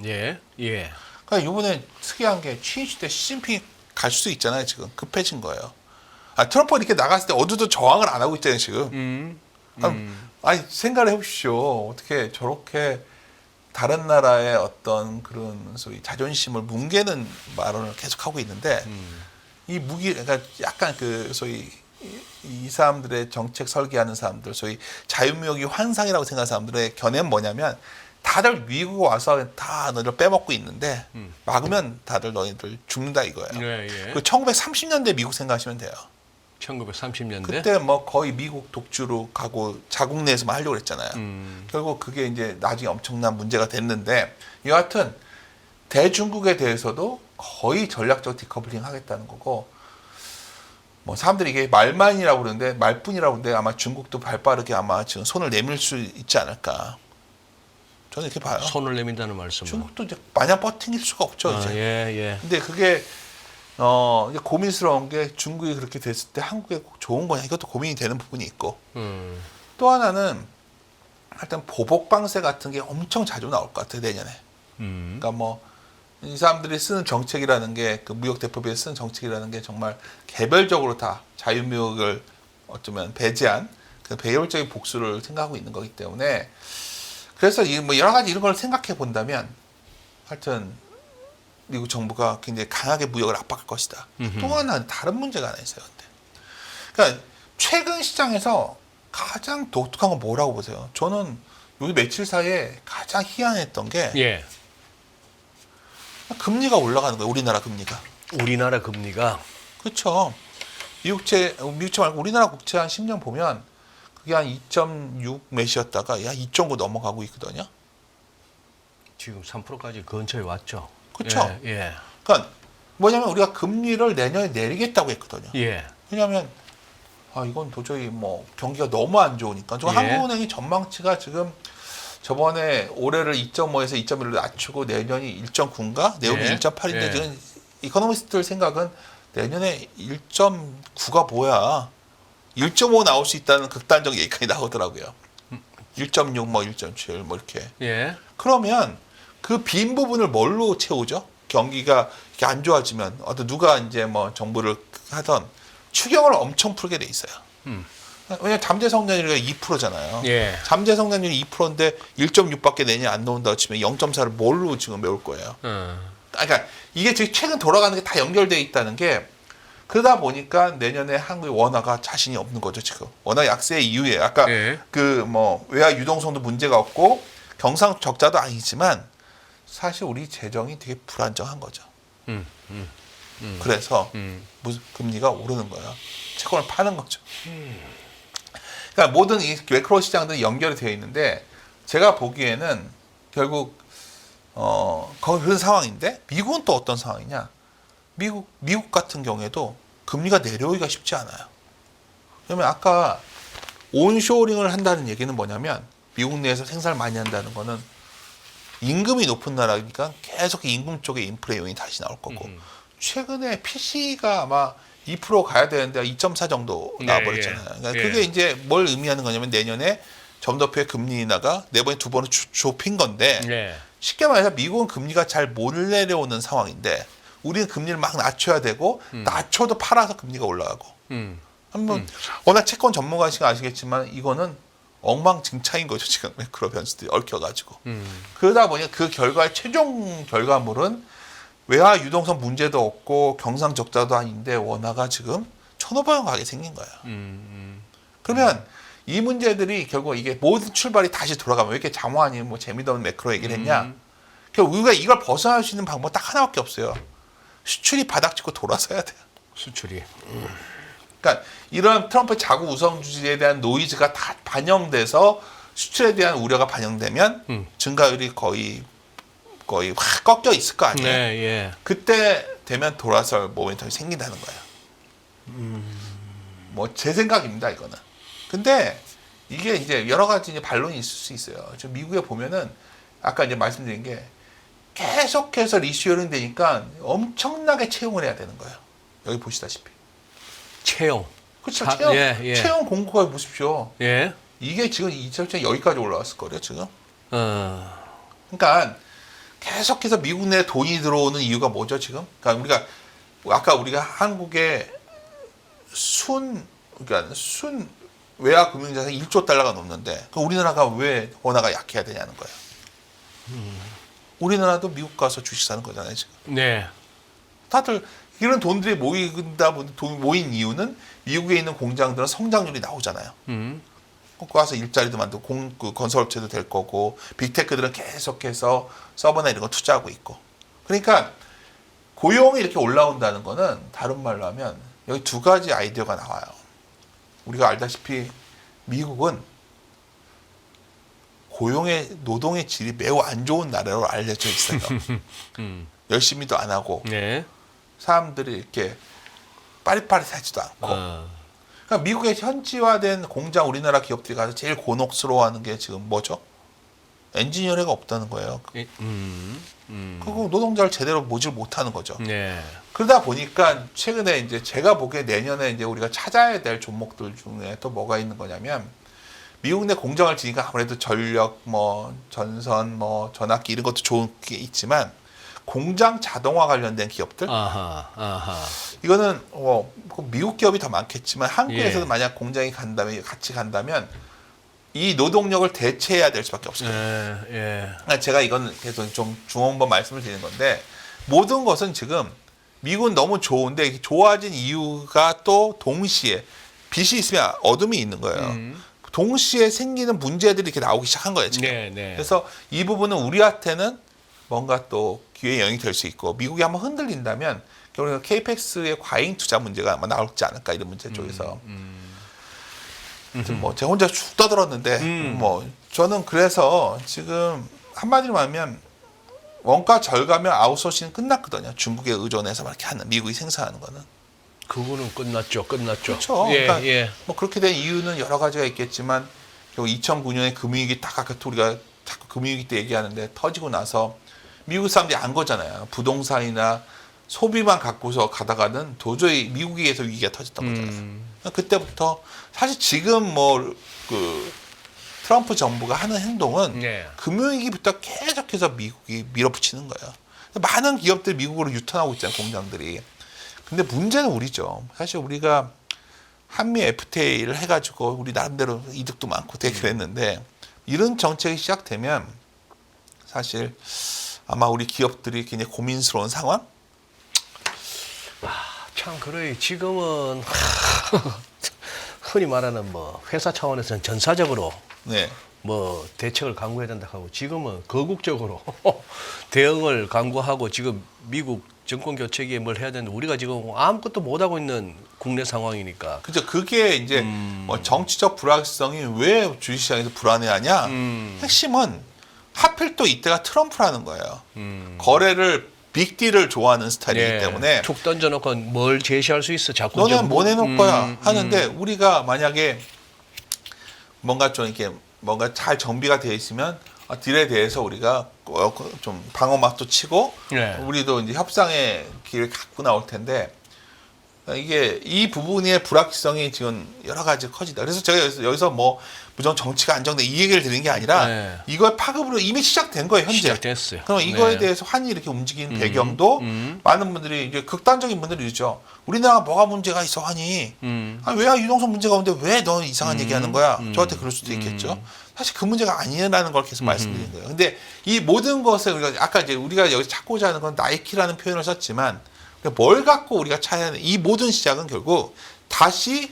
예, 예. 그러니까 이번에 특이한 게 취임 때 시진핑이 갈 수도 있잖아요. 지금 급해진 거예요. 트럼프가 이렇게 나갔을 때 어디도 저항을 안 하고 있잖아요. 지금. 아니 생각을 해보십시오. 어떻게 저렇게 다른 나라의 어떤 그런 소위 자존심을 뭉개는 발언을 계속하고 있는데 이 그러니까 약간 그 소위 이 사람들의 정책 설계하는 사람들, 소위 자유무역이 환상이라고 생각하는 사람들의 견해는 뭐냐면 다들 미국 와서 다 너희들 빼먹고 있는데 막으면 다들 너희들 죽는다 이거예요. 예, 예. 그 1930년대 미국 생각하시면 돼요. 1930년대. 그때 뭐 거의 미국 독주로 가고 자국 내에서만 하려고 했잖아요. 결국 그게 이제 나중에 엄청난 문제가 됐는데 여하튼 대중국에 대해서도 거의 전략적 디커플링 하겠다는 거고 뭐 사람들이 이게 말만이라고 그러는데 말뿐이라고 그러는데 아마 중국도 발빠르게 아마 지금 손을 내밀 수 있지 않을까. 저는 이렇게 봐요. 손을 내민다는 말씀은. 중국도 이제 마냥 버팅일 수가 없죠 이제. 예. 근데 그게 이제 고민스러운 게 중국이 그렇게 됐을 때 한국에 꼭 좋은 거냐 이것도 고민이 되는 부분이 있고 또 하나는 하여튼 보복 방세 같은 게 엄청 자주 나올 것 같아요 내년에. 그러니까 뭐 이 사람들이 쓰는 정책이라는 게 그 무역 대표부에 쓰는 정책이라는 게 정말 개별적으로 다 자유무역을 어쩌면 배제한 그 배율적인 복수를 생각하고 있는 거기 때문에 그래서 뭐 여러 가지 이런 걸 생각해 본다면 하여튼 미국 정부가 굉장히 강하게 무역을 압박할 것이다. 또 하나 다른 문제가 하나 있어요. 근데. 그러니까 최근 시장에서 가장 독특한 건 뭐라고 보세요? 저는 요 며칠 사이에 가장 희한했던 게 금리가 올라가는 거예요. 우리나라 금리가. 우리나라 금리가. 그렇죠. 미국채 말고 우리나라 국채 한 10년 보면 그게 한 2.6 몇이었다가 2.9 넘어가고 있거든요. 지금 3%까지 근처에 왔죠. 그렇죠. 예. 그러니까 뭐냐면 우리가 금리를 내년에 내리겠다고 했거든요. 예. 왜냐하면 이건 도저히 뭐 경기가 너무 안 좋으니까. 좀 한국은행이 전망치가 지금 저번에 올해를 2.5에서 2.1로 낮추고 내년이 1.9인가? 내년이 1.8인데 지금 이코노미스트들 생각은 내년에 1.9가 뭐야? 1.5 나올 수 있다는 극단적 얘기까지 나오더라고요. 1.6, 뭐 1.7, 뭐 이렇게. 그러면 그 빈 부분을 뭘로 채우죠? 경기가 이렇게 안 좋아지면 어떤 누가 이제 뭐 정부를 하던 추경을 엄청 풀게 돼 있어요. 왜냐면 잠재 성장률이 2%잖아요. 잠재 성장률이 2%인데 1.6밖에 내년 안 나온다고 치면 0.4를 뭘로 지금 메울 거예요. 그러니까 이게 지금 최근 돌아가는 게 다 연결되어 있다는 게 그러다 보니까 내년에 한국의 원화가 자신이 없는 거죠 지금. 원화 약세 이후에 아까 그 뭐 외화 유동성도 문제가 없고 경상 적자도 아니지만 사실 우리 재정이 되게 불안정한 거죠. 그래서 무슨 금리가 오르는 거야. 채권을 파는 거죠. 그러니까 모든 이 매크로 시장들이 연결이 되어 있는데 제가 보기에는 결국 그런 상황인데 미국은 또 어떤 상황이냐? 미국 같은 경우에도 금리가 내려오기가 쉽지 않아요. 그러면 아까 온쇼링을 한다는 얘기는 뭐냐면 미국 내에서 생산을 많이 한다는 거는 임금이 높은 나라니까 계속 임금 쪽에 인플레 요인이 다시 나올 거고 최근에 PC가 아마 2% 가야 되는데 2.4 정도 나와버렸잖아요. 그러니까 그게 이제 뭘 의미하는 거냐면 내년에 점도표의 금리 인하가 내번에 두 번을 좁힌 건데 쉽게 말해서 미국은 금리가 잘 못 내려오는 상황인데 우리는 금리를 막 낮춰야 되고 낮춰도 팔아서 금리가 올라가고 한번 워낙 채권 전문가시가 아시겠지만 이거는 엉망진창인 거죠 지금 매크로 변수들이 얽혀가지고 그러다 보니 그 결과의 최종 결과물은 외화 유동성 문제도 없고 경상 적자도 아닌데 원화가 지금 1,500원 가게 생긴 거예요. 그러면 이 문제들이 결국 이게 모든 출발이 다시 돌아가면 왜 이렇게 장관이 뭐 재미도 없는 매크로 얘기를 했냐? 결국 우리가 이걸 벗어날 수 있는 방법 딱 하나밖에 없어요. 수출이 바닥짓고 돌아서야 돼요. 수출이. 그러니까 이런 트럼프 자국 우선주의에 대한 노이즈가 다 반영돼서 수출에 대한 우려가 반영되면 증가율이 거의 확 꺾여 있을 거 아니에요. 그때 되면 돌아설 모멘텀이 생긴다는 거예요. 뭐 제 생각입니다 이거는. 근데 이게 이제 여러 가지 이제 반론이 있을 수 있어요. 지금 미국에 보면은 아까 이제 말씀드린 게 계속해서 리슈어링 되니까 엄청나게 채용을 해야 되는 거예요. 여기 보시다시피. 채용. 그렇죠. 채용 공고가 보십시오. 이게 지금 2000년 여기까지 올라왔을 거예요 지금. 그러니까 계속해서 미국 내에 돈이 들어오는 이유가 뭐죠 지금? 그러니까 우리가 한국에 순 외화 금융자산 1조 달러가 넘는데 우리나라가 왜 원화가 약해야 되냐는 거예요. 우리나라도 미국 가서 주식 사는 거잖아요 지금. 다들 이런 돈들이 모인 이유는 미국에 있는 공장들은 성장률이 나오잖아요. 거기 와서 일자리도 만들고 건설업체도 될 거고 빅테크들은 계속해서 서버나 이런 거 투자하고 있고. 그러니까 고용이 이렇게 올라온다는 거는 다른 말로 하면 여기 두 가지 아이디어가 나와요. 우리가 알다시피 미국은 노동의 질이 매우 안 좋은 나라로 알려져 있어요. 열심히도 안 하고 네. 사람들이 이렇게 빠릿빠릿하지도 않고. 그러니까 미국의 현지화된 공장 우리나라 기업들이 가서 제일 곤혹스러워하는 게 지금 뭐죠? 엔지니어가 없다는 거예요. 그리고 노동자를 제대로 모질 못하는 거죠. 네. 그러다 보니까 최근에 이제 제가 보기에 내년에 이제 우리가 찾아야 될 종목들 중에 또 뭐가 있는 거냐면 미국 내 공장을 지니까 아무래도 전력, 뭐 전선, 뭐 전압기 이런 것도 좋은 게 있지만 공장 자동화 관련된 기업들. 이거는 미국 기업이 더 많겠지만 한국에서도 만약 공장이 같이 간다면 이 노동력을 대체해야 될 수밖에 없어요. 그러니까 제가 이건 계속 좀 중원번 말씀을 드리는 건데 모든 것은 지금 미국은 너무 좋은데 좋아진 이유가 또 동시에 빛이 있으면 어둠이 있는 거예요. 동시에 생기는 문제들이 이렇게 나오기 시작한 거예요, 지금. 그래서 이 부분은 우리한테는 뭔가 또 기회의 영역이 될 수 있고 미국이 한번 흔들린다면 우리가 KPX의 과잉 투자 문제가 아마 나올지 않을까 이런 문제 쪽에서. 뭐 제가 혼자 쭉 떠들었는데 뭐 저는 그래서 지금 한마디로 말하면 원가 절감형 아웃소싱은 끝났거든요. 중국에 의존해서 이렇게 하는 미국이 생산하는 거는. 그거는 끝났죠. 그렇죠. 그러니까 뭐 그렇게 된 이유는 여러 가지가 있겠지만 결국 2009년에 금융위기 딱 아까 우리가 자꾸 금융위기 때 얘기하는데 터지고 나서 미국 사람들이 안 거잖아요. 부동산이나 소비만 갖고서 가다가는 도저히 미국에서 위기가 터졌던 거잖아요. 그때부터 사실 지금 뭐 그 트럼프 정부가 하는 행동은 금융위기부터 계속해서 미국이 밀어붙이는 거예요. 많은 기업들이 미국으로 유턴하고 있잖아요, 공장들이. 근데 문제는 우리죠. 사실 우리가 한미 FTA를 해가지고 우리 나름대로 이득도 많고 되게 그랬는데 이런 정책이 시작되면 사실 아마 우리 기업들이 굉장히 고민스러운 상황? 참 그래. 지금은 흔히 말하는 뭐 회사 차원에서는 전사적으로 뭐 대책을 강구해야 된다 하고 지금은 거국적으로 대응을 강구하고 지금 미국 정권 교체기에 뭘 해야 되는데 우리가 지금 아무것도 못 하고 있는 국내 상황이니까. 그죠. 그게 이제 뭐 정치적 불확실성이 왜 주식시장에서 불안해하냐? 핵심은 하필 또 이때가 트럼프라는 거예요. 거래를 빅딜을 좋아하는 스타일이기 때문에 툭 던져놓고 뭘 제시할 수 있어. 자꾸 너는 뭐 내놓을 거야 하는데 우리가 만약에 뭔가 좀 이렇게 뭔가 잘 정비가 되어 있으면 딜에 대해서 우리가 좀 방어막도 치고 우리도 이제 협상의 길을 갖고 나올 텐데 이게 이 부분의 불확실성이 지금 여러 가지 커지다. 그래서 제가 여기서 뭐 무조건 정치가 안정돼 이 얘기를 드리는 게 아니라 이걸 파급으로 이미 시작된 거예요, 현재. 시작됐어요. 그럼 이거에 대해서 환이 이렇게 움직이는 배경도 많은 분들이 이제 극단적인 분들이 있죠. 우리나라가 뭐가 문제가 있어 하니 왜 유동성 문제가 오는데 왜 너 이상한 얘기하는 거야? 저한테 그럴 수도 있겠죠. 사실 그 문제가 아니라는 걸 계속 말씀드리는 거예요. 근데 이 모든 것을 우리가 아까 이제 우리가 여기서 찾고자 하는 건 나이키라는 표현을 썼지만 뭘 갖고 우리가 찾아야 하는 이 모든 시작은 결국 다시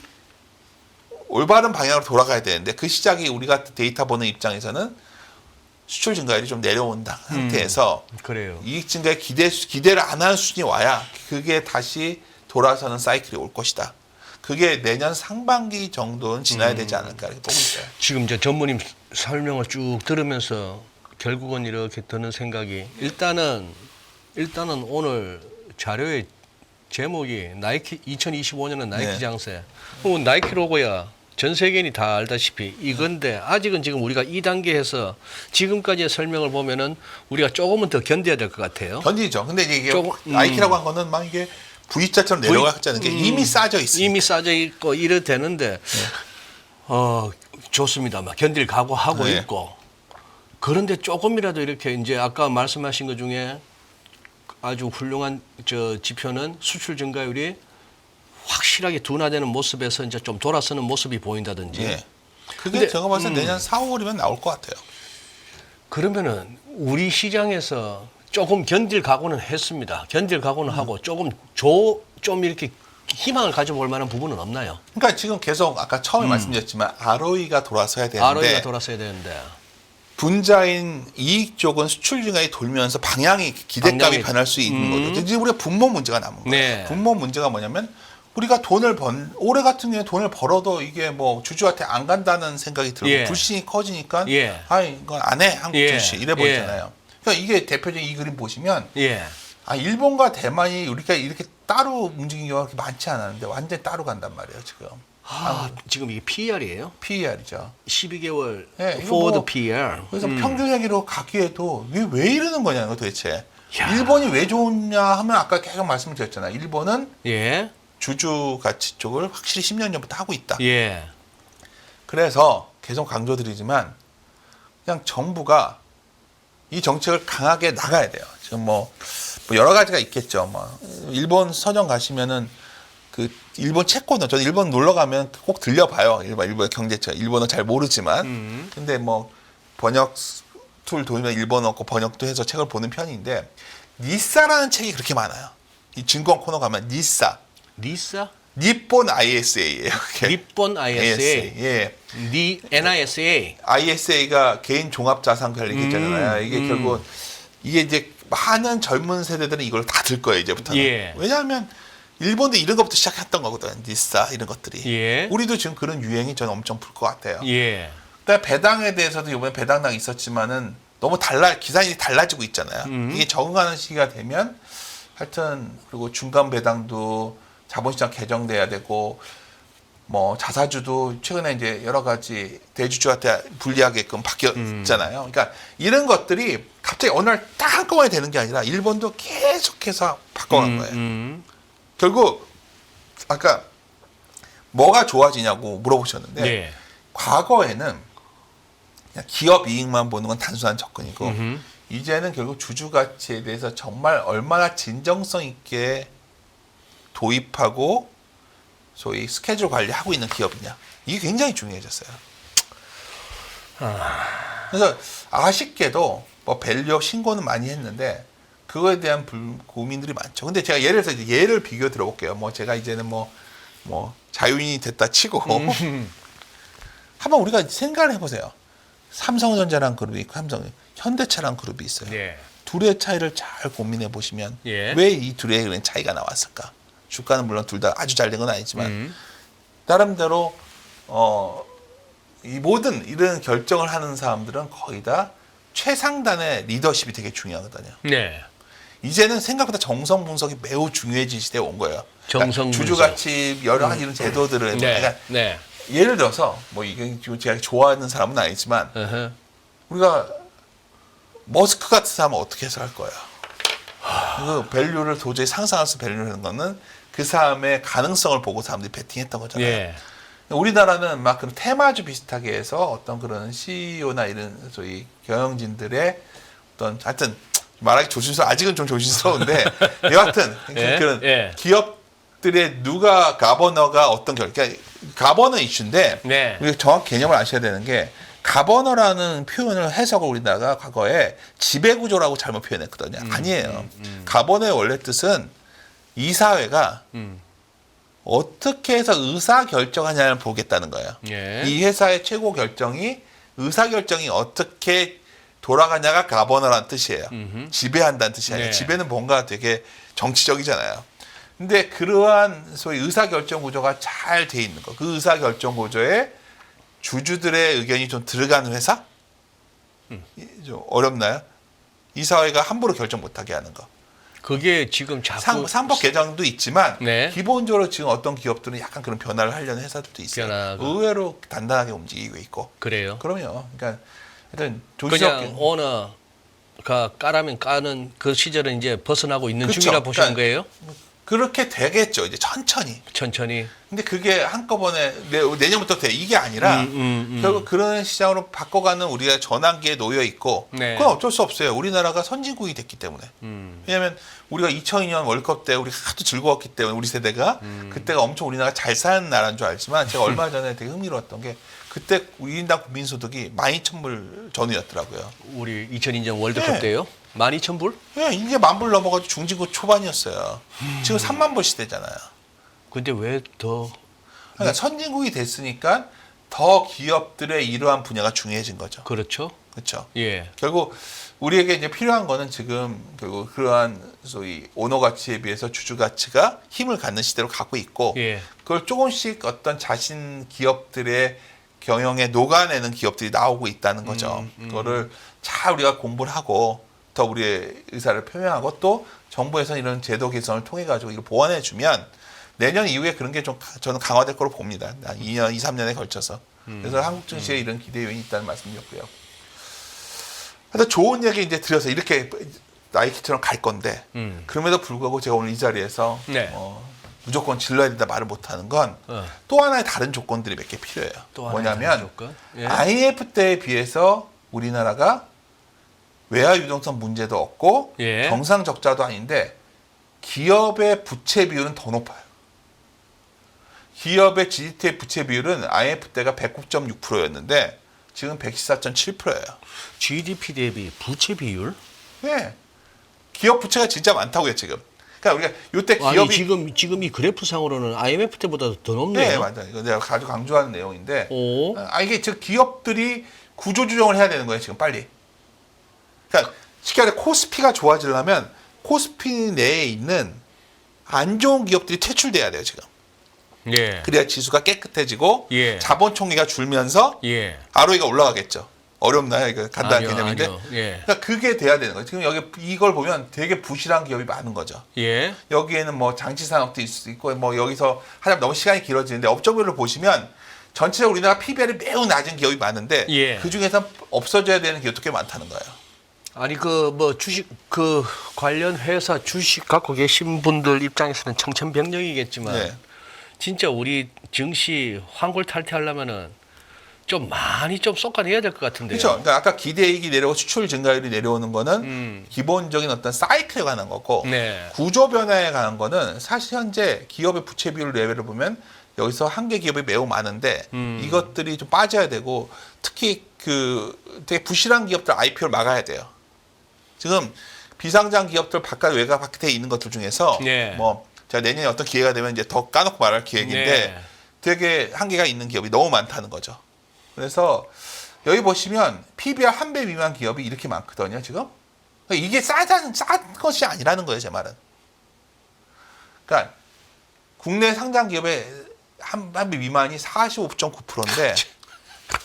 올바른 방향으로 돌아가야 되는데 그 시작이 우리가 데이터 보는 입장에서는 수출 증가율이 좀 내려온다 상태에서 그래요. 이익 증가에 기대를 안 하는 수준이 와야 그게 다시 돌아서는 사이클이 올 것이다. 그게 내년 상반기 정도는 지나야 되지 않을까 이렇게 보고 있어요. 지금 이제 전무님 설명을 쭉 들으면서 결국은 이렇게 드는 생각이 일단은 오늘 자료의 제목이 나이키 2025년은 나이키 장세. 나이키 로고야 전 세계인이 다 알다시피 이건데 아직은 지금 우리가 2단계에서 지금까지의 설명을 보면은 우리가 조금은 더 견뎌야 될 것 같아요. 견디죠. 근데 이게 나이키라고 한 거는 막 이게 V자처럼 내려가지 게 이미 싸져 있어요. 이미 싸져 있고 이래 되는데 좋습니다. 막 견딜 각오하고 있고 그런데 조금이라도 이렇게 이제 아까 말씀하신 것 중에 아주 훌륭한 지표는 수출 증가율이 확실하게 둔화되는 모습에서 이제 좀 돌아서는 모습이 보인다든지. 그게 제가 봤을 때 내년 4, 5월이면 나올 것 같아요. 그러면은 우리 시장에서 조금 견딜 각오는 했습니다. 견딜 각오는 하고 조금 좀 이렇게 희망을 가져볼 만한 부분은 없나요? 그러니까 지금 계속 아까 처음에 말씀드렸지만 ROE가 돌아서야 되는데 분자인 이익 쪽은 수출 증가에 돌면서 기대감이 변할 수 있는 거죠. 이제 우리가 분모 문제가 남은 거예요. 분모 문제가 뭐냐면 우리가 올해 같은 경우에 돈을 벌어도 이게 뭐 주주한테 안 간다는 생각이 들고 예. 불신이 커지니까 예. 아 이거 안 해 한국 예. 증시 이래 버리잖아요. 그러니까 이게 대표적인 이 그림 보시면 예. 일본과 대만이 우리가 이렇게 따로 움직이는 경우가 그렇게 많지 않았는데 완전히 따로 간단 말이에요 지금. 지금 이게 PER이에요? PER이죠. 12개월 네, forward PER. 그래서 평균회기로 가기에도 왜 이러는 거냐고 도대체. 야. 일본이 왜 좋냐 하면 아까 계속 말씀드렸잖아요. 일본은 예. 주주 가치 쪽을 확실히 10년 전부터 하고 있다. 예. 그래서 계속 강조드리지만 그냥 정부가 이 정책을 강하게 나가야 돼요. 지금 뭐 여러 가지가 있겠죠. 뭐 일본 서점 가시면은 그 일본 채권은 저는 일본 놀러 가면 꼭 들려봐요. 일본 경제책. 일본어 잘 모르지만 근데 뭐 번역 툴 도면 일본어 거 번역도 해서 책을 보는 편인데 니사라는 책이 그렇게 많아요. 이 증권 코너 가면 니사. 니폰 ISA예요. 니폰 ISA. 예. NISA. ISA가 개인 종합 자산 관리 계좌잖아요. 이게 결국 이게 이제 많은 젊은 세대들은 이걸 다 들 거예요 이제부터는. 예. 왜냐하면 일본도 이런 것부터 시작했던 거거든. 니사 이런 것들이. 예. 우리도 지금 그런 유행이 저는 엄청 불 것 같아요. 예. 그다음에 배당에 대해서도 이번에 배당락 있었지만은 너무 기산이 달라지고 있잖아요. 이게 적응하는 시기가 되면 하여튼 그리고 중간 배당도 자본시장 개정돼야 되고 뭐 자사주도 최근에 이제 여러 가지 대주주한테 불리하게끔 바뀌었잖아요. 그러니까 이런 것들이 갑자기 어느 날 딱 한꺼번에 되는 게 아니라 일본도 계속해서 바꿔간 거예요. 결국 아까 뭐가 좋아지냐고 물어보셨는데 네. 과거에는 그냥 기업 이익만 보는 건 단순한 접근이고 이제는 결국 주주 가치에 대해서 정말 얼마나 진정성 있게 도입하고 소위 스케줄 관리하고 있는 기업이냐 이게 굉장히 중요해졌어요. 그래서 아쉽게도 뭐 밸류업 신고는 많이 했는데 그거에 대한 고민들이 많죠. 근데 제가 예를 들어서 예를 비교 들어볼게요. 뭐 제가 이제는 뭐 자유인이 됐다 치고 한번 우리가 생각을 해보세요. 삼성전자라는 그룹이 있고 현대차라는 그룹이 있어요. 네. 둘의 차이를 잘 고민해 보시면 예. 왜 이 둘의 그런 차이가 나왔을까? 주가는 물론 둘 다 아주 잘 된 건 아니지만 나름대로 이 모든 이런 결정을 하는 사람들은 거의 다 최상단의 리더십이 되게 중요하거든요. 네. 이제는 생각보다 정성 분석이 매우 중요해진 시대에 온 거예요. 정성 분석. 주주가치 여러 가지 이런 제도들을 네. 그러니까 네. 예를 들어서 뭐 이게 제가 좋아하는 사람은 아니지만 우리가 머스크 같은 사람은 어떻게 해석할 거예요? 그 밸류를 도저히 상상할 수 밸류를 하는 거는 그 사람의 가능성을 보고 사람들이 베팅했던 거잖아요. 예. 우리나라는 막 그런 테마주 비슷하게 해서 어떤 그런 CEO나 이런 소위 경영진들의 어떤 하여튼 말하기 아직은 좀 조심스러운데 여하튼 예? 그런 예. 기업들의 누가 가버너가 어떤 그러니까 가버너 이슈인데 네. 우리가 정확히 개념을 아셔야 되는 게 가버너라는 표현을 해석을 우리나라가 과거에 지배구조라고 잘못 표현했거든요. 아니에요. 가버너의 원래 뜻은 이사회가 어떻게 해서 의사결정하냐를 보겠다는 거예요. 예. 이 회사의 최고 결정이 의사결정이 어떻게 돌아가냐가 가버너라는 뜻이에요. 지배한다는 뜻이 아니에요. 네. 지배는 뭔가 되게 정치적이잖아요. 근데 그러한 소위 의사결정 구조가 잘 돼 있는 거. 그 의사결정 구조에 주주들의 의견이 좀 들어가는 회사? 좀 어렵나요? 이사회가 함부로 결정 못하게 하는 거. 그게 지금 자꾸 상법 개정도 있지만 네. 기본적으로 지금 어떤 기업들은 약간 그런 변화를 하려는 회사들도 있어요. 변화가. 의외로 단단하게 움직이고 있고. 그래요. 그럼요. 그러니까 하여튼 그냥 조심스럽게. 오너가 까라면 까는 그 시절은 이제 벗어나고 있는 그쵸. 중이라 보시는 그러니까 거예요? 그렇게 되겠죠. 이제 천천히. 천천히. 근데 그게 한꺼번에 내년부터 돼. 이게 아니라 결국 그런 시장으로 바꿔가는 우리가 전환기에 놓여 있고 네. 그건 어쩔 수 없어요. 우리나라가 선진국이 됐기 때문에. 왜냐하면 우리가 2002년 월드컵 때 우리가 하도 즐거웠기 때문에 우리 세대가 그때가 엄청 우리나라가 잘 사는 나라인 줄 알지만 제가 얼마 전에 되게 흥미로웠던 게 그때 1인당 국민소득이 12,000불 전후였더라고요. 우리 2002년 월드컵 네. 때요? 12,000불? 예, 이게 10,000불 넘어가지고 중진국 초반이었어요. 지금 30,000불 시대잖아요. 근데 왜 더 그러니까 선진국이 됐으니까 더 기업들의 이러한 분야가 중요해진 거죠. 그렇죠? 그렇죠. 예. 결국 우리에게 이제 필요한 거는 지금 결국 그러한 소위 오너 가치에 비해서 주주 가치가 힘을 갖는 시대로 가고 있고 예. 그걸 조금씩 어떤 자신 기업들의 경영에 녹아내는 기업들이 나오고 있다는 거죠. 그거를 잘 우리가 공부를 하고 더 우리의 의사를 표명하고 또 정부에서 이런 제도 개선을 통해 가지고 이걸 보완해 주면 내년 이후에 그런 게 좀 저는 강화될 거로 봅니다. 2년, 2, 3년에 걸쳐서. 그래서 한국 증시에 이런 기대 요인이 있다는 말씀이었고요. 하여튼 좋은 얘기 이제 드려서 이렇게 나이키처럼 갈 건데 그럼에도 불구하고 제가 오늘 이 자리에서 네. 무조건 질러야 된다 말을 못하는 건 또 하나의 다른 조건들이 몇 개 필요해요. 뭐냐면 예. IMF 때에 비해서 우리나라가 외화 유동성 문제도 없고 예. 경상 적자도 아닌데 기업의 부채 비율은 더 높아요. 기업의 GDP 부채 비율은 IMF 때가 109.6%였는데 지금 114.7%예요. GDP 대비 부채 비율? 네. 기업 부채가 진짜 많다고요, 지금. 그러니까 우리가 이때 기업이 지금 이 그래프상으로는 IMF 때보다 더 높네요. 네, 맞아요. 이거 내가 아주 강조하는 내용인데. 오. 이게 즉 기업들이 구조 조정을 해야 되는 거예요, 지금 빨리. 그러니까 쉽게 말해 코스피가 좋아지려면 코스피 내에 있는 안 좋은 기업들이 퇴출돼야 돼요, 지금. 예. 그래야 지수가 깨끗해지고 예. 자본 총리가 줄면서 예. ROE가 올라가겠죠. 어렵나요? 이거 간단한 아니요, 개념인데. 아니요. 예. 그러니까 그게 돼야 되는 거예요. 지금 여기 이걸 보면 되게 부실한 기업이 많은 거죠. 예. 여기에는 뭐 장치 산업도 있을 수 있고 뭐 여기서 하자면 너무 시간이 길어지는데 업종별로 보시면 전체적으로 우리나라 PBR이 매우 낮은 기업이 많은데 예. 그 중에서 없어져야 되는 기업도 꽤 많다는 거예요. 아니 그 뭐 주식 그 관련 회사 주식 갖고 계신 분들 입장에서는 청천벽력이겠지만 네. 진짜 우리 증시 환골탈퇴하려면은 좀 많이 좀 쏟아내야 될 것 같은데요. 그렇죠. 그러니까 아까 기대이익이 내려오고 수출 증가율이 내려오는 거는 기본적인 어떤 사이클에 관한 거고 네. 구조 변화에 관한 거는 사실 현재 기업의 부채 비율 레벨을 보면 여기서 한계 기업이 매우 많은데 이것들이 좀 빠져야 되고 특히 그 되게 부실한 기업들 IPO를 막아야 돼요. 지금 비상장 기업들 바깥 외곽 바깥에 있는 것들 중에서 네. 뭐 제가 내년에 어떤 기회가 되면 이제 더 까놓고 말할 기획인데 네. 되게 한계가 있는 기업이 너무 많다는 거죠. 그래서 여기 보시면 PBR 1배 미만 기업이 이렇게 많거든요, 지금. 그러니까 이게 싼 것이 아니라는 거예요, 제 말은. 그러니까 국내 상장 기업의 한 배 미만이 45.9%인데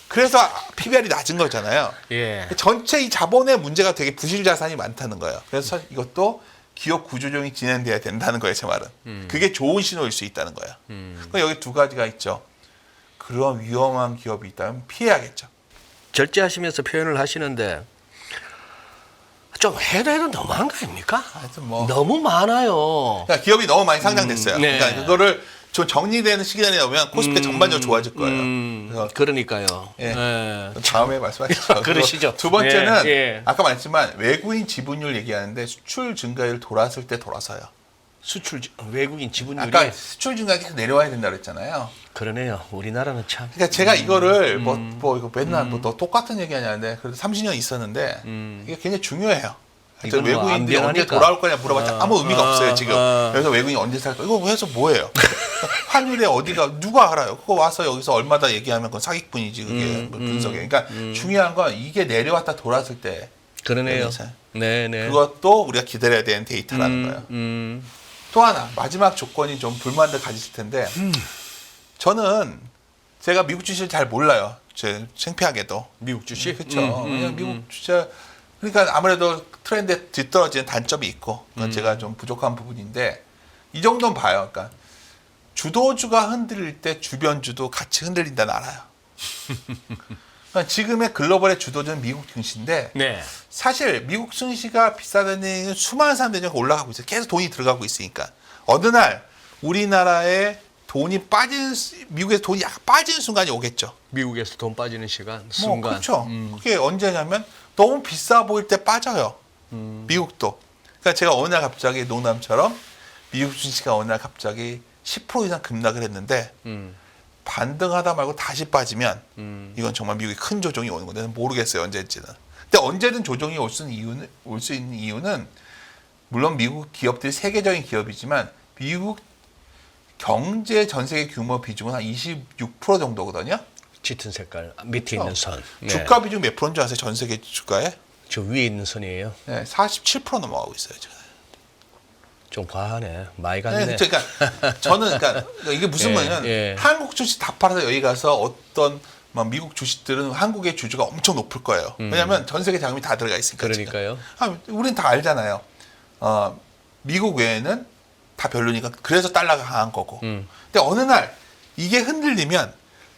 그래서 PBR이 낮은 거잖아요. 예. 전체 이 자본의 문제가 되게 부실 자산이 많다는 거예요. 그래서 이것도 기업 구조조정이 진행돼야 된다는 거예요, 제 말은. 그게 좋은 신호일 수 있다는 거예요. 그럼 여기 두 가지가 있죠. 그런 위험한 기업이 있다면 피해야겠죠. 절제하시면서 표현을 하시는데 좀 해도 너무한 거 아닙니까? 하여튼 뭐 너무 많아요. 그러니까 기업이 너무 많이 상장됐어요. 네. 그러니까 그거를 좀 정리되는 시간이 오면 코스피가 전반적으로 좋아질 거예요. 그래서 그러니까요. 예. 예. 다음에 말씀하시죠. 그러시죠. 두 번째는 예, 예. 아까 말했지만 외국인 지분율 얘기하는데 수출 증가율 돌았을 때 돌아서요. 외국인 지분율이 아까 수출 증가율이 계속 내려와야 된다 그랬잖아요. 그러네요. 우리나라는 참. 그러니까 제가 이거를 뭐 이거 맨날 뭐 너 똑같은 얘기 하냐는데 그래도 30년 있었는데 이게 굉장히 중요해요. 이건 뭐 외국인들이 언제 안변하니까. 돌아올 거냐 물어봤자 아무 의미가 없어요 지금. 그래서 외국인이 언제 살 거? 이거 해서 뭐예요? 환율에 어디가 누가 알아요? 그거 와서 여기서 얼마다 얘기하면 그건 사기꾼이지 그게 뭐 분석에. 그러니까 중요한 건 이게 내려왔다 돌았을 때. 그러네요. 네네. 그것도 우리가 기다려야 되는 데이터라는 거예요. 또 하나 마지막 조건이 좀 불만들 가지실 텐데 저는 제가 미국 주식을 잘 몰라요. 제 창피하게도 미국 주식? 그렇죠. 그냥 미국 주식 그러니까 아무래도 트렌드에 뒤떨어지는 단점이 있고 그건 제가 좀 부족한 부분인데 이 정도는 봐요. 그러니까 주도주가 흔들릴 때 주변주도 같이 흔들린다는 알아요. 그러니까 지금의 글로벌의 주도주는 미국 증시인데 네. 사실 미국 증시가 비싸다는 수많은 사람들이 올라가고 있어요. 계속 돈이 들어가고 있으니까 어느 날 우리나라에 돈이 빠지는 미국에서 돈이 약간 빠지는 순간이 오겠죠. 미국에서 돈 빠지는 순간. 그렇죠. 그게 언제냐면 너무 비싸 보일 때 빠져요. 미국도. 그러니까 제가 어느 날 갑자기 농담처럼 미국 주식가 어느 날 갑자기 10% 이상 급락을 했는데 반등하다 말고 다시 빠지면 이건 정말 미국이 큰 조정이 오는 건데 모르겠어요 언제인지는. 근데 언제든 조정이 올 수 있는 이유는 물론 미국 기업들이 세계적인 기업이지만 미국 경제 전 세계 규모 비중은 한 26% 정도거든요. 짙은 색깔 밑에 있는 선. 네. 주가 비중 몇 프로인 줄 아세요? 전 세계 주가에? 저 위에 있는 선이에요. 네, 47% 넘어가고 있어요 지금. 좀 과하네. 많이 갔네. 네, 그러니까 저는 그러니까 이게 무슨 말이냐면 한국 주식 다 팔아서 여기 가서 어떤 막 미국 주식들은 한국의 주주가 엄청 높을 거예요. 왜냐하면 전 세계 자금이 다 들어가 있으니까. 그러니까요. 우리는 다 알잖아요. 미국 외에는 다 별로니까 그래서 달러가 강한 거고. 근데 어느 날 이게 흔들리면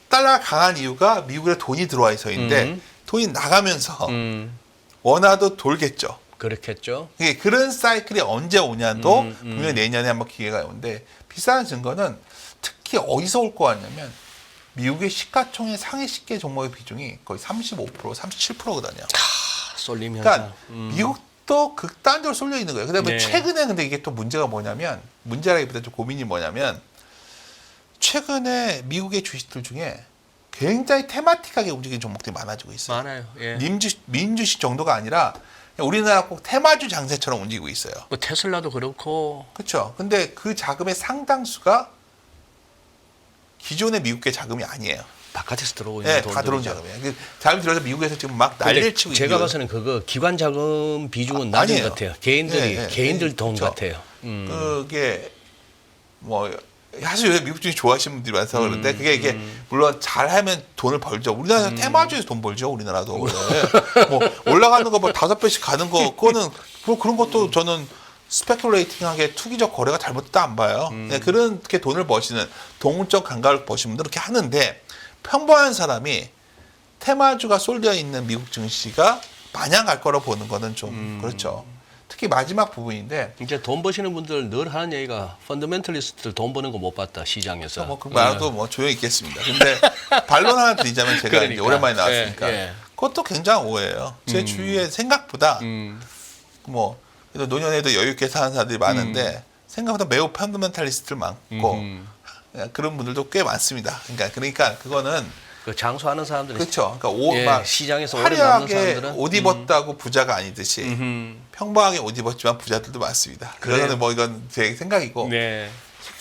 달러가 강한 이유가 미국에 돈이 들어와 있어인데 돈이 나가면서 원화도 돌겠죠. 그렇겠죠. 그런 사이클이 언제 오냐도 분명히 내년에 한번 기회가 오는데 비싼 증거는 특히 어디서 올 거 같냐면 미국의 시가총액 상위 10개 종목의 비중이 거의 35%, 37%거든요. 쏠림 현상. 그러니까 미국도 극단적으로 쏠려 있는 거예요. 근데 뭐 최근에 근데 이게 또 문제가 뭐냐면 문제라기보다 좀 고민이 뭐냐면 최근에 미국의 주식들 중에 굉장히 테마틱하게 움직이는 종목들이 많아지고 있어요. 많아요. 예. 민주식 정도가 아니라 우리나라 꼭 테마주 장세처럼 움직이고 있어요. 뭐 테슬라도 그렇고. 그렇죠. 근데 그 자금의 상당수가 기존의 미국의 자금이 아니에요. 바깥에서 들어오고 있는 네, 돈들이죠. 다 들어온 자금이에요. 자금 들어서 미국에서 지금 막 난리를 치고 있는. 제가 봐서는 그거 기관 자금 비중은 낮은 아니에요. 것 같아요. 개인들 돈 그렇죠. 같아요. 그게 뭐 사실 요새 미국 주식 좋아하시는 분들이 많아서 그런데 그게 이게 물론 잘하면 돈을 벌죠. 우리나라 테마주에서 돈 벌죠. 우리나라도 뭐 올라가는 거 뭐 5배씩 가는 거 그거는 뭐 그런 것도 저는 스페큘레이팅하게 투기적 거래가 잘못됐다 안 봐요. 그렇게 돈을 버시는 동물적 감각을 버시는 분들은 그렇게 하는데 평범한 사람이 테마주가 쏠려 있는 미국 증시가 마냥 갈 거라 보는 거는 좀 그렇죠. 특히 마지막 부분인데 이제 돈 버시는 분들 늘 하는 얘기가 펀더멘털리스트들 돈 버는 거 못 봤다 시장에서. 뭐 그 말도 뭐 조용히 있겠습니다. 근데 반론 하나 드리자면 제가 그러니까. 이제 오랜만에 나왔으니까 그것도 굉장히 오해예요. 제 주위에 생각보다 뭐 그래도 노년에도 여유 있게 사는 사람들이 많은데 생각보다 매우 펀더멘털리스트들 많고 그런 분들도 꽤 많습니다. 그러니까 그거는 그 장수하는 사람들이 그렇죠. 그러니까 막 시장에서 오래 남는 화려하게 사람들은 옷 입었다고 부자가 아니듯이 평범하게 옷 입었지만 부자들도 많습니다. 그거는 뭐 이건 제 생각이고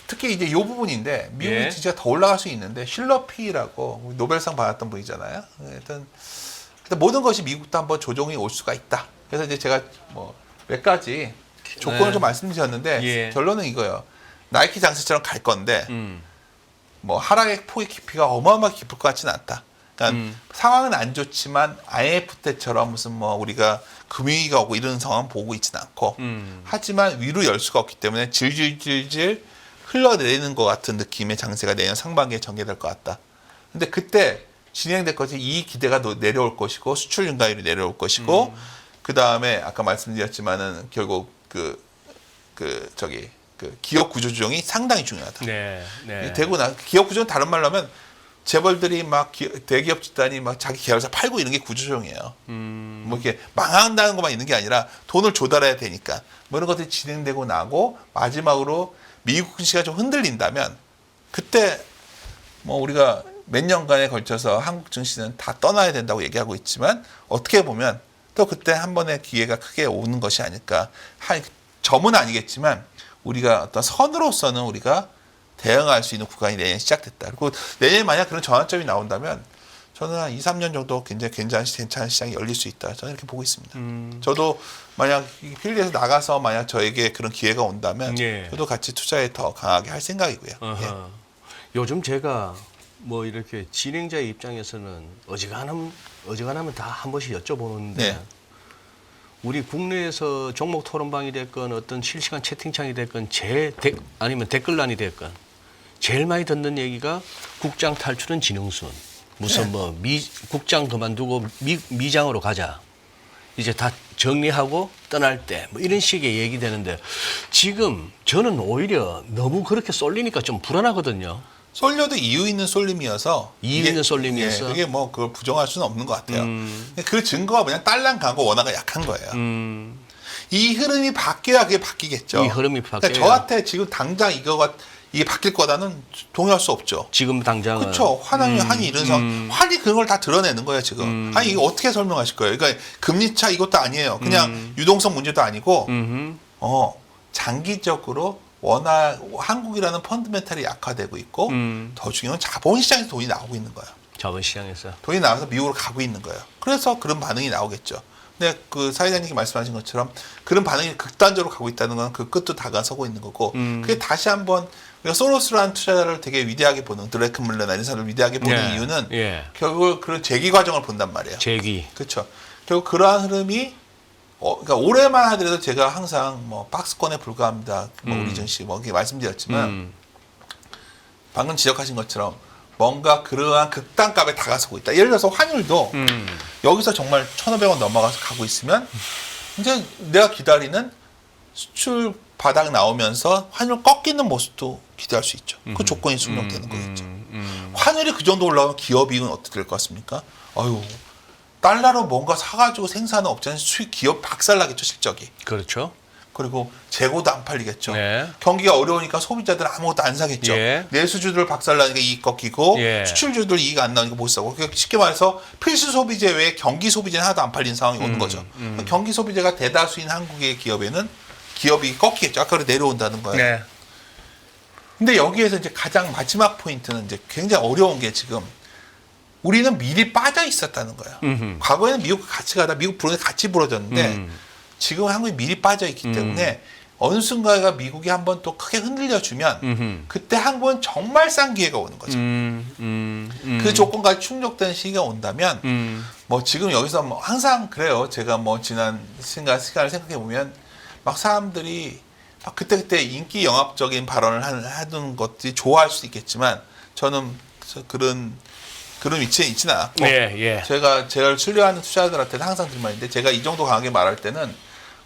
특히 이제 이 부분인데 미국의 지지가 더 올라갈 수 있는데 실러피라고 노벨상 받았던 분이잖아요. 하여튼 모든 것이 미국도 한번 조정이 올 수가 있다. 그래서 이제 제가 뭐 몇 가지 조건을 좀 말씀드렸는데 결론은 이거예요. 나이키 장세처럼 갈 건데 뭐 하락의 폭의 깊이가 어마어마하게 깊을 것 같지는 않다. 그러니까 상황은 안 좋지만 IMF 때처럼 무슨 뭐 우리가 금융위기가 오고 이런 상황 보고 있지는 않고 하지만 위로 열 수가 없기 때문에 질질질질 흘러내리는 것 같은 느낌의 장세가 내년 상반기에 전개될 것 같다. 근데 그때 진행될 것이 이 기대가 내려올 것이고 수출 증가율이 내려올 것이고 그 다음에 아까 말씀드렸지만은 결국 그 기업 구조 조정이 상당히 중요하다. 되고 기업 구조는 다른 말로 하면 재벌들이 막 대기업 집단이 막 자기 계열사 팔고 이런 게 구조 조정이에요. 뭐 이렇게 망한다는 것만 있는 게 아니라 돈을 조달해야 되니까 뭐 이런 것들이 진행되고 나고 마지막으로 미국 증시가 좀 흔들린다면 그때 뭐 우리가 몇 년간에 걸쳐서 한국 증시는 다 떠나야 된다고 얘기하고 있지만 어떻게 보면 또 그때 한 번의 기회가 크게 오는 것이 아닐까. 점은 아니겠지만 우리가 어떤 선으로서는 우리가 대응할 수 있는 구간이 내년 시작됐다. 그리고 내년에 만약 그런 전환점이 나온다면 저는 한 2, 3년 정도 굉장히 괜찮은 시장이 열릴 수 있다. 저는 이렇게 보고 있습니다. 저도 만약 필드에서 나가서 만약 저에게 그런 기회가 온다면 저도 같이 투자에 더 강하게 할 생각이고요. 요즘 제가 뭐 이렇게 진행자의 입장에서는 어지간하면 다 한 번씩 여쭤보는데 우리 국내에서 종목 토론방이 됐건 어떤 실시간 채팅창이 됐건 아니면 댓글란이 됐건 제일 많이 듣는 얘기가 국장 탈출은 지능순. 무슨 뭐 국장 그만두고 미장으로 가자. 이제 다 정리하고 떠날 때 뭐 이런 식의 얘기 되는데 지금 저는 오히려 너무 그렇게 쏠리니까 좀 불안하거든요. 쏠려도 이유 있는 쏠림이어서 그게 뭐 그걸 부정할 수는 없는 것 같아요. 그 증거가 뭐냐 달랑 강고 원화가 약한 거예요. 이 흐름이 바뀌어야 그게 바뀌겠죠. 이 흐름이 바뀌어야. 그러니까 저한테 지금 당장 이게 바뀔 거다는 동의할 수 없죠. 지금 당장은. 그렇죠. 환이 이런 상황. 환이 그런 걸 다 드러내는 거예요 지금. 아니 이거 어떻게 설명하실 거예요? 그러니까 금리 차 이것도 아니에요. 그냥 유동성 문제도 아니고 장기적으로 한국이라는 펀드멘탈이 약화되고 있고 더 중요한 건 자본시장에서 돈이 나오고 있는 거예요. 자본시장에서. 돈이 나와서 미국으로 가고 있는 거예요. 그래서 그런 반응이 나오겠죠. 근데 그 사회자님이 말씀하신 것처럼 그런 반응이 극단적으로 가고 있다는 건 그 끝도 다가서고 있는 거고 그게 다시 한번 우리가 소로스라는 투자자를 되게 위대하게 보는 드레켄물러나 이런 사람을 위대하게 보는 이유는 결국 그런 재기 과정을 본단 말이에요. 재기. 그렇죠. 결국 그러한 흐름이 그러니까 올해만 하더라도 제가 항상 뭐 박스권에 불과합니다. 뭐 우리 정씨 뭐 이렇게 말씀드렸지만 방금 지적하신 것처럼 뭔가 그러한 극단값에 다가서고 있다. 예를 들어서 환율도 여기서 정말 1,500원 넘어가서 가고 있으면 이제 내가 기다리는 수출 바닥 나오면서 환율 꺾이는 모습도 기대할 수 있죠. 그 조건이 숙력되는 거겠죠. 환율이 그 정도 올라가면 기업이익은 어떻게 될 것 같습니까? 아유, 달러로 뭔가 사가지고 생산은 없잖아요. 수익 기업 박살나겠죠, 실적이. 그렇죠. 그리고 재고도 안 팔리겠죠. 네. 경기가 어려우니까 소비자들은 아무것도 안 사겠죠. 내수주들 박살나니까 이익 꺾이고 수출주들 이익 안 나오니까 못 사고. 그러니까 쉽게 말해서 필수 소비재 외에 경기 소비재는 하나도 안 팔리는 상황이 오는 거죠. 경기 소비재가 대다수인 한국의 기업에는 기업이 꺾이겠죠. 아까 내려온다는 거예요. 네. 근데 여기에서 이제 가장 마지막 포인트는 이제 굉장히 어려운 게 지금 우리는 미리 빠져 있었다는 거예요. 과거에는 미국 같이 가다 미국 불어는 같이 부러졌는데 지금 한국이 미리 빠져 있기 때문에 어느 순간에 미국이 한번 또 크게 흔들려주면 그때 한국은 정말 싼 기회가 오는 거죠. 그 조건까지 충족되는 시기가 온다면 뭐 지금 여기서 뭐 항상 그래요. 제가 뭐 지난 시간을 생각해 보면 막 사람들이 막 그때그때 인기 영합적인 발언을 하는 것들이 좋아할 수도 있겠지만 저는 그런 위치에 있지는 않았고 제가 신뢰하는 투자자들한테는 항상 드린 말인데 제가 이 정도 강하게 말할 때는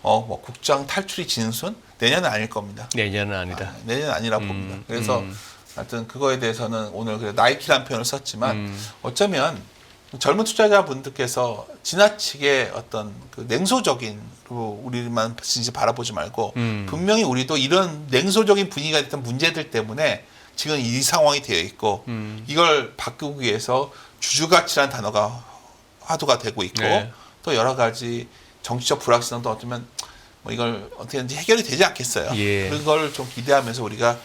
뭐 국장 탈출이 진순 내년은 아닐 겁니다. 내년은 아니다. 내년은 아니라 봅니다. 그래서 하여튼 그거에 대해서는 오늘 그래 나이키라는 표현을 썼지만 어쩌면 젊은 투자자분들께서 지나치게 어떤 그 냉소적인 우리만 진짜 바라보지 말고 분명히 우리도 이런 냉소적인 분위기가 됐던 문제들 때문에 지금 이 상황이 되어 있고 이걸 바꾸기 위해서 주주가치라는 단어가 화두가 되고 있고 또 여러 가지 정치적 불확실성도 어쩌면 뭐 이걸 어떻게든지 해결이 되지 않겠어요. 그런 걸 좀 기대하면서 우리가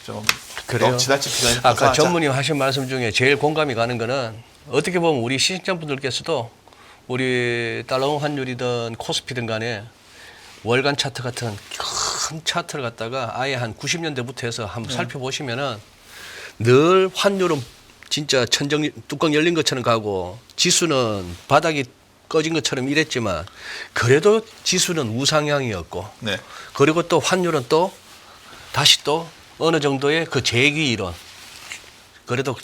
좀 그래요. 지나친 비관을 아까 전문님 하신 말씀 중에 제일 공감이 가는 거는 어떻게 보면 우리 시청자분들께서도 우리 달러 환율이든 코스피든 간에 월간 차트 같은 큰 차트를 갖다가 아예 한 90년대부터 해서 한번 살펴보시면은 늘 환율은 진짜 뚜껑 열린 것처럼 가고 지수는 바닥이 꺼진 것처럼 이랬지만 그래도 지수는 우상향이었고 그리고 또 환율은 또 다시 또 어느 정도의 그 재기 이론 그래도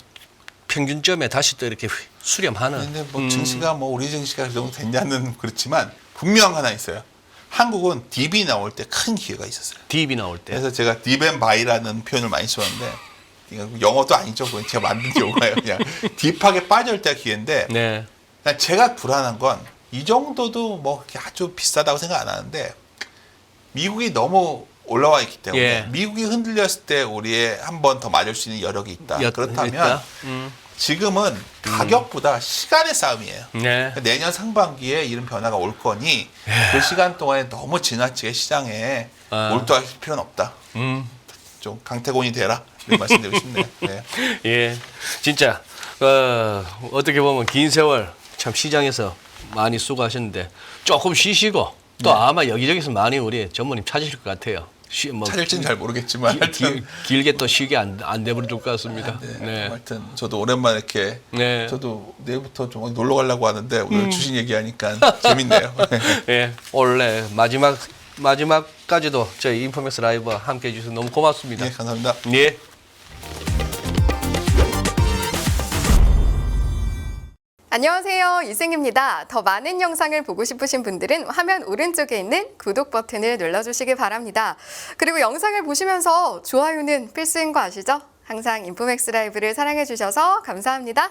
평균점에 다시 또 이렇게 수렴하는. 근데 뭐 증시가 뭐 우리 증시가 그 정도 됐냐는 그렇지만 분명한 거 하나 있어요. 한국은 딥이 나올 때 큰 기회가 있었어요. 딥이 나올 때. 그래서 제가 딥앤바이라는 표현을 많이 썼는데 영어도 아니죠. 그건 제가 만든 용어예요. 그냥 딥하게 빠질 때가 기회인데 제가 불안한 건 이 정도도 뭐 아주 비싸다고 생각 안 하는데 미국이 너무 올라와 있기 때문에 미국이 흔들렸을 때 우리의 한 번 더 맞을 수 있는 여력이 있다. 그렇다면 지금은 가격보다 시간의 싸움이에요. 그러니까 내년 상반기에 이런 변화가 올 거니 그 시간 동안에 너무 지나치게 시장에 몰두할 필요는 없다. 좀 강태곤이 되라. 이런 말씀드리고 싶네요. 진짜 어떻게 보면 긴 세월 참 시장에서 많이 수고하셨는데 조금 쉬시고 또 아마 여기저기서 많이 우리 전무님 찾으실 것 같아요. 뭐 찾을지는 잘 모르겠지만 길게 또 쉬게 안 돼버릴 것 같습니다. 하여튼 저도 오랜만에 이렇게 저도 내일부터 좀 놀러 가려고 하는데 오늘 주식 얘기하니까 재밌네요. 원래 마지막까지도 저희 인포맥스 라이브와 함께 해주셔서 너무 고맙습니다. 감사합니다. 안녕하세요. 이승입니다. 더 많은 영상을 보고 싶으신 분들은 화면 오른쪽에 있는 구독 버튼을 눌러주시기 바랍니다. 그리고 영상을 보시면서 좋아요는 필수인 거 아시죠? 항상 인포맥스 라이브를 사랑해 주셔서 감사합니다.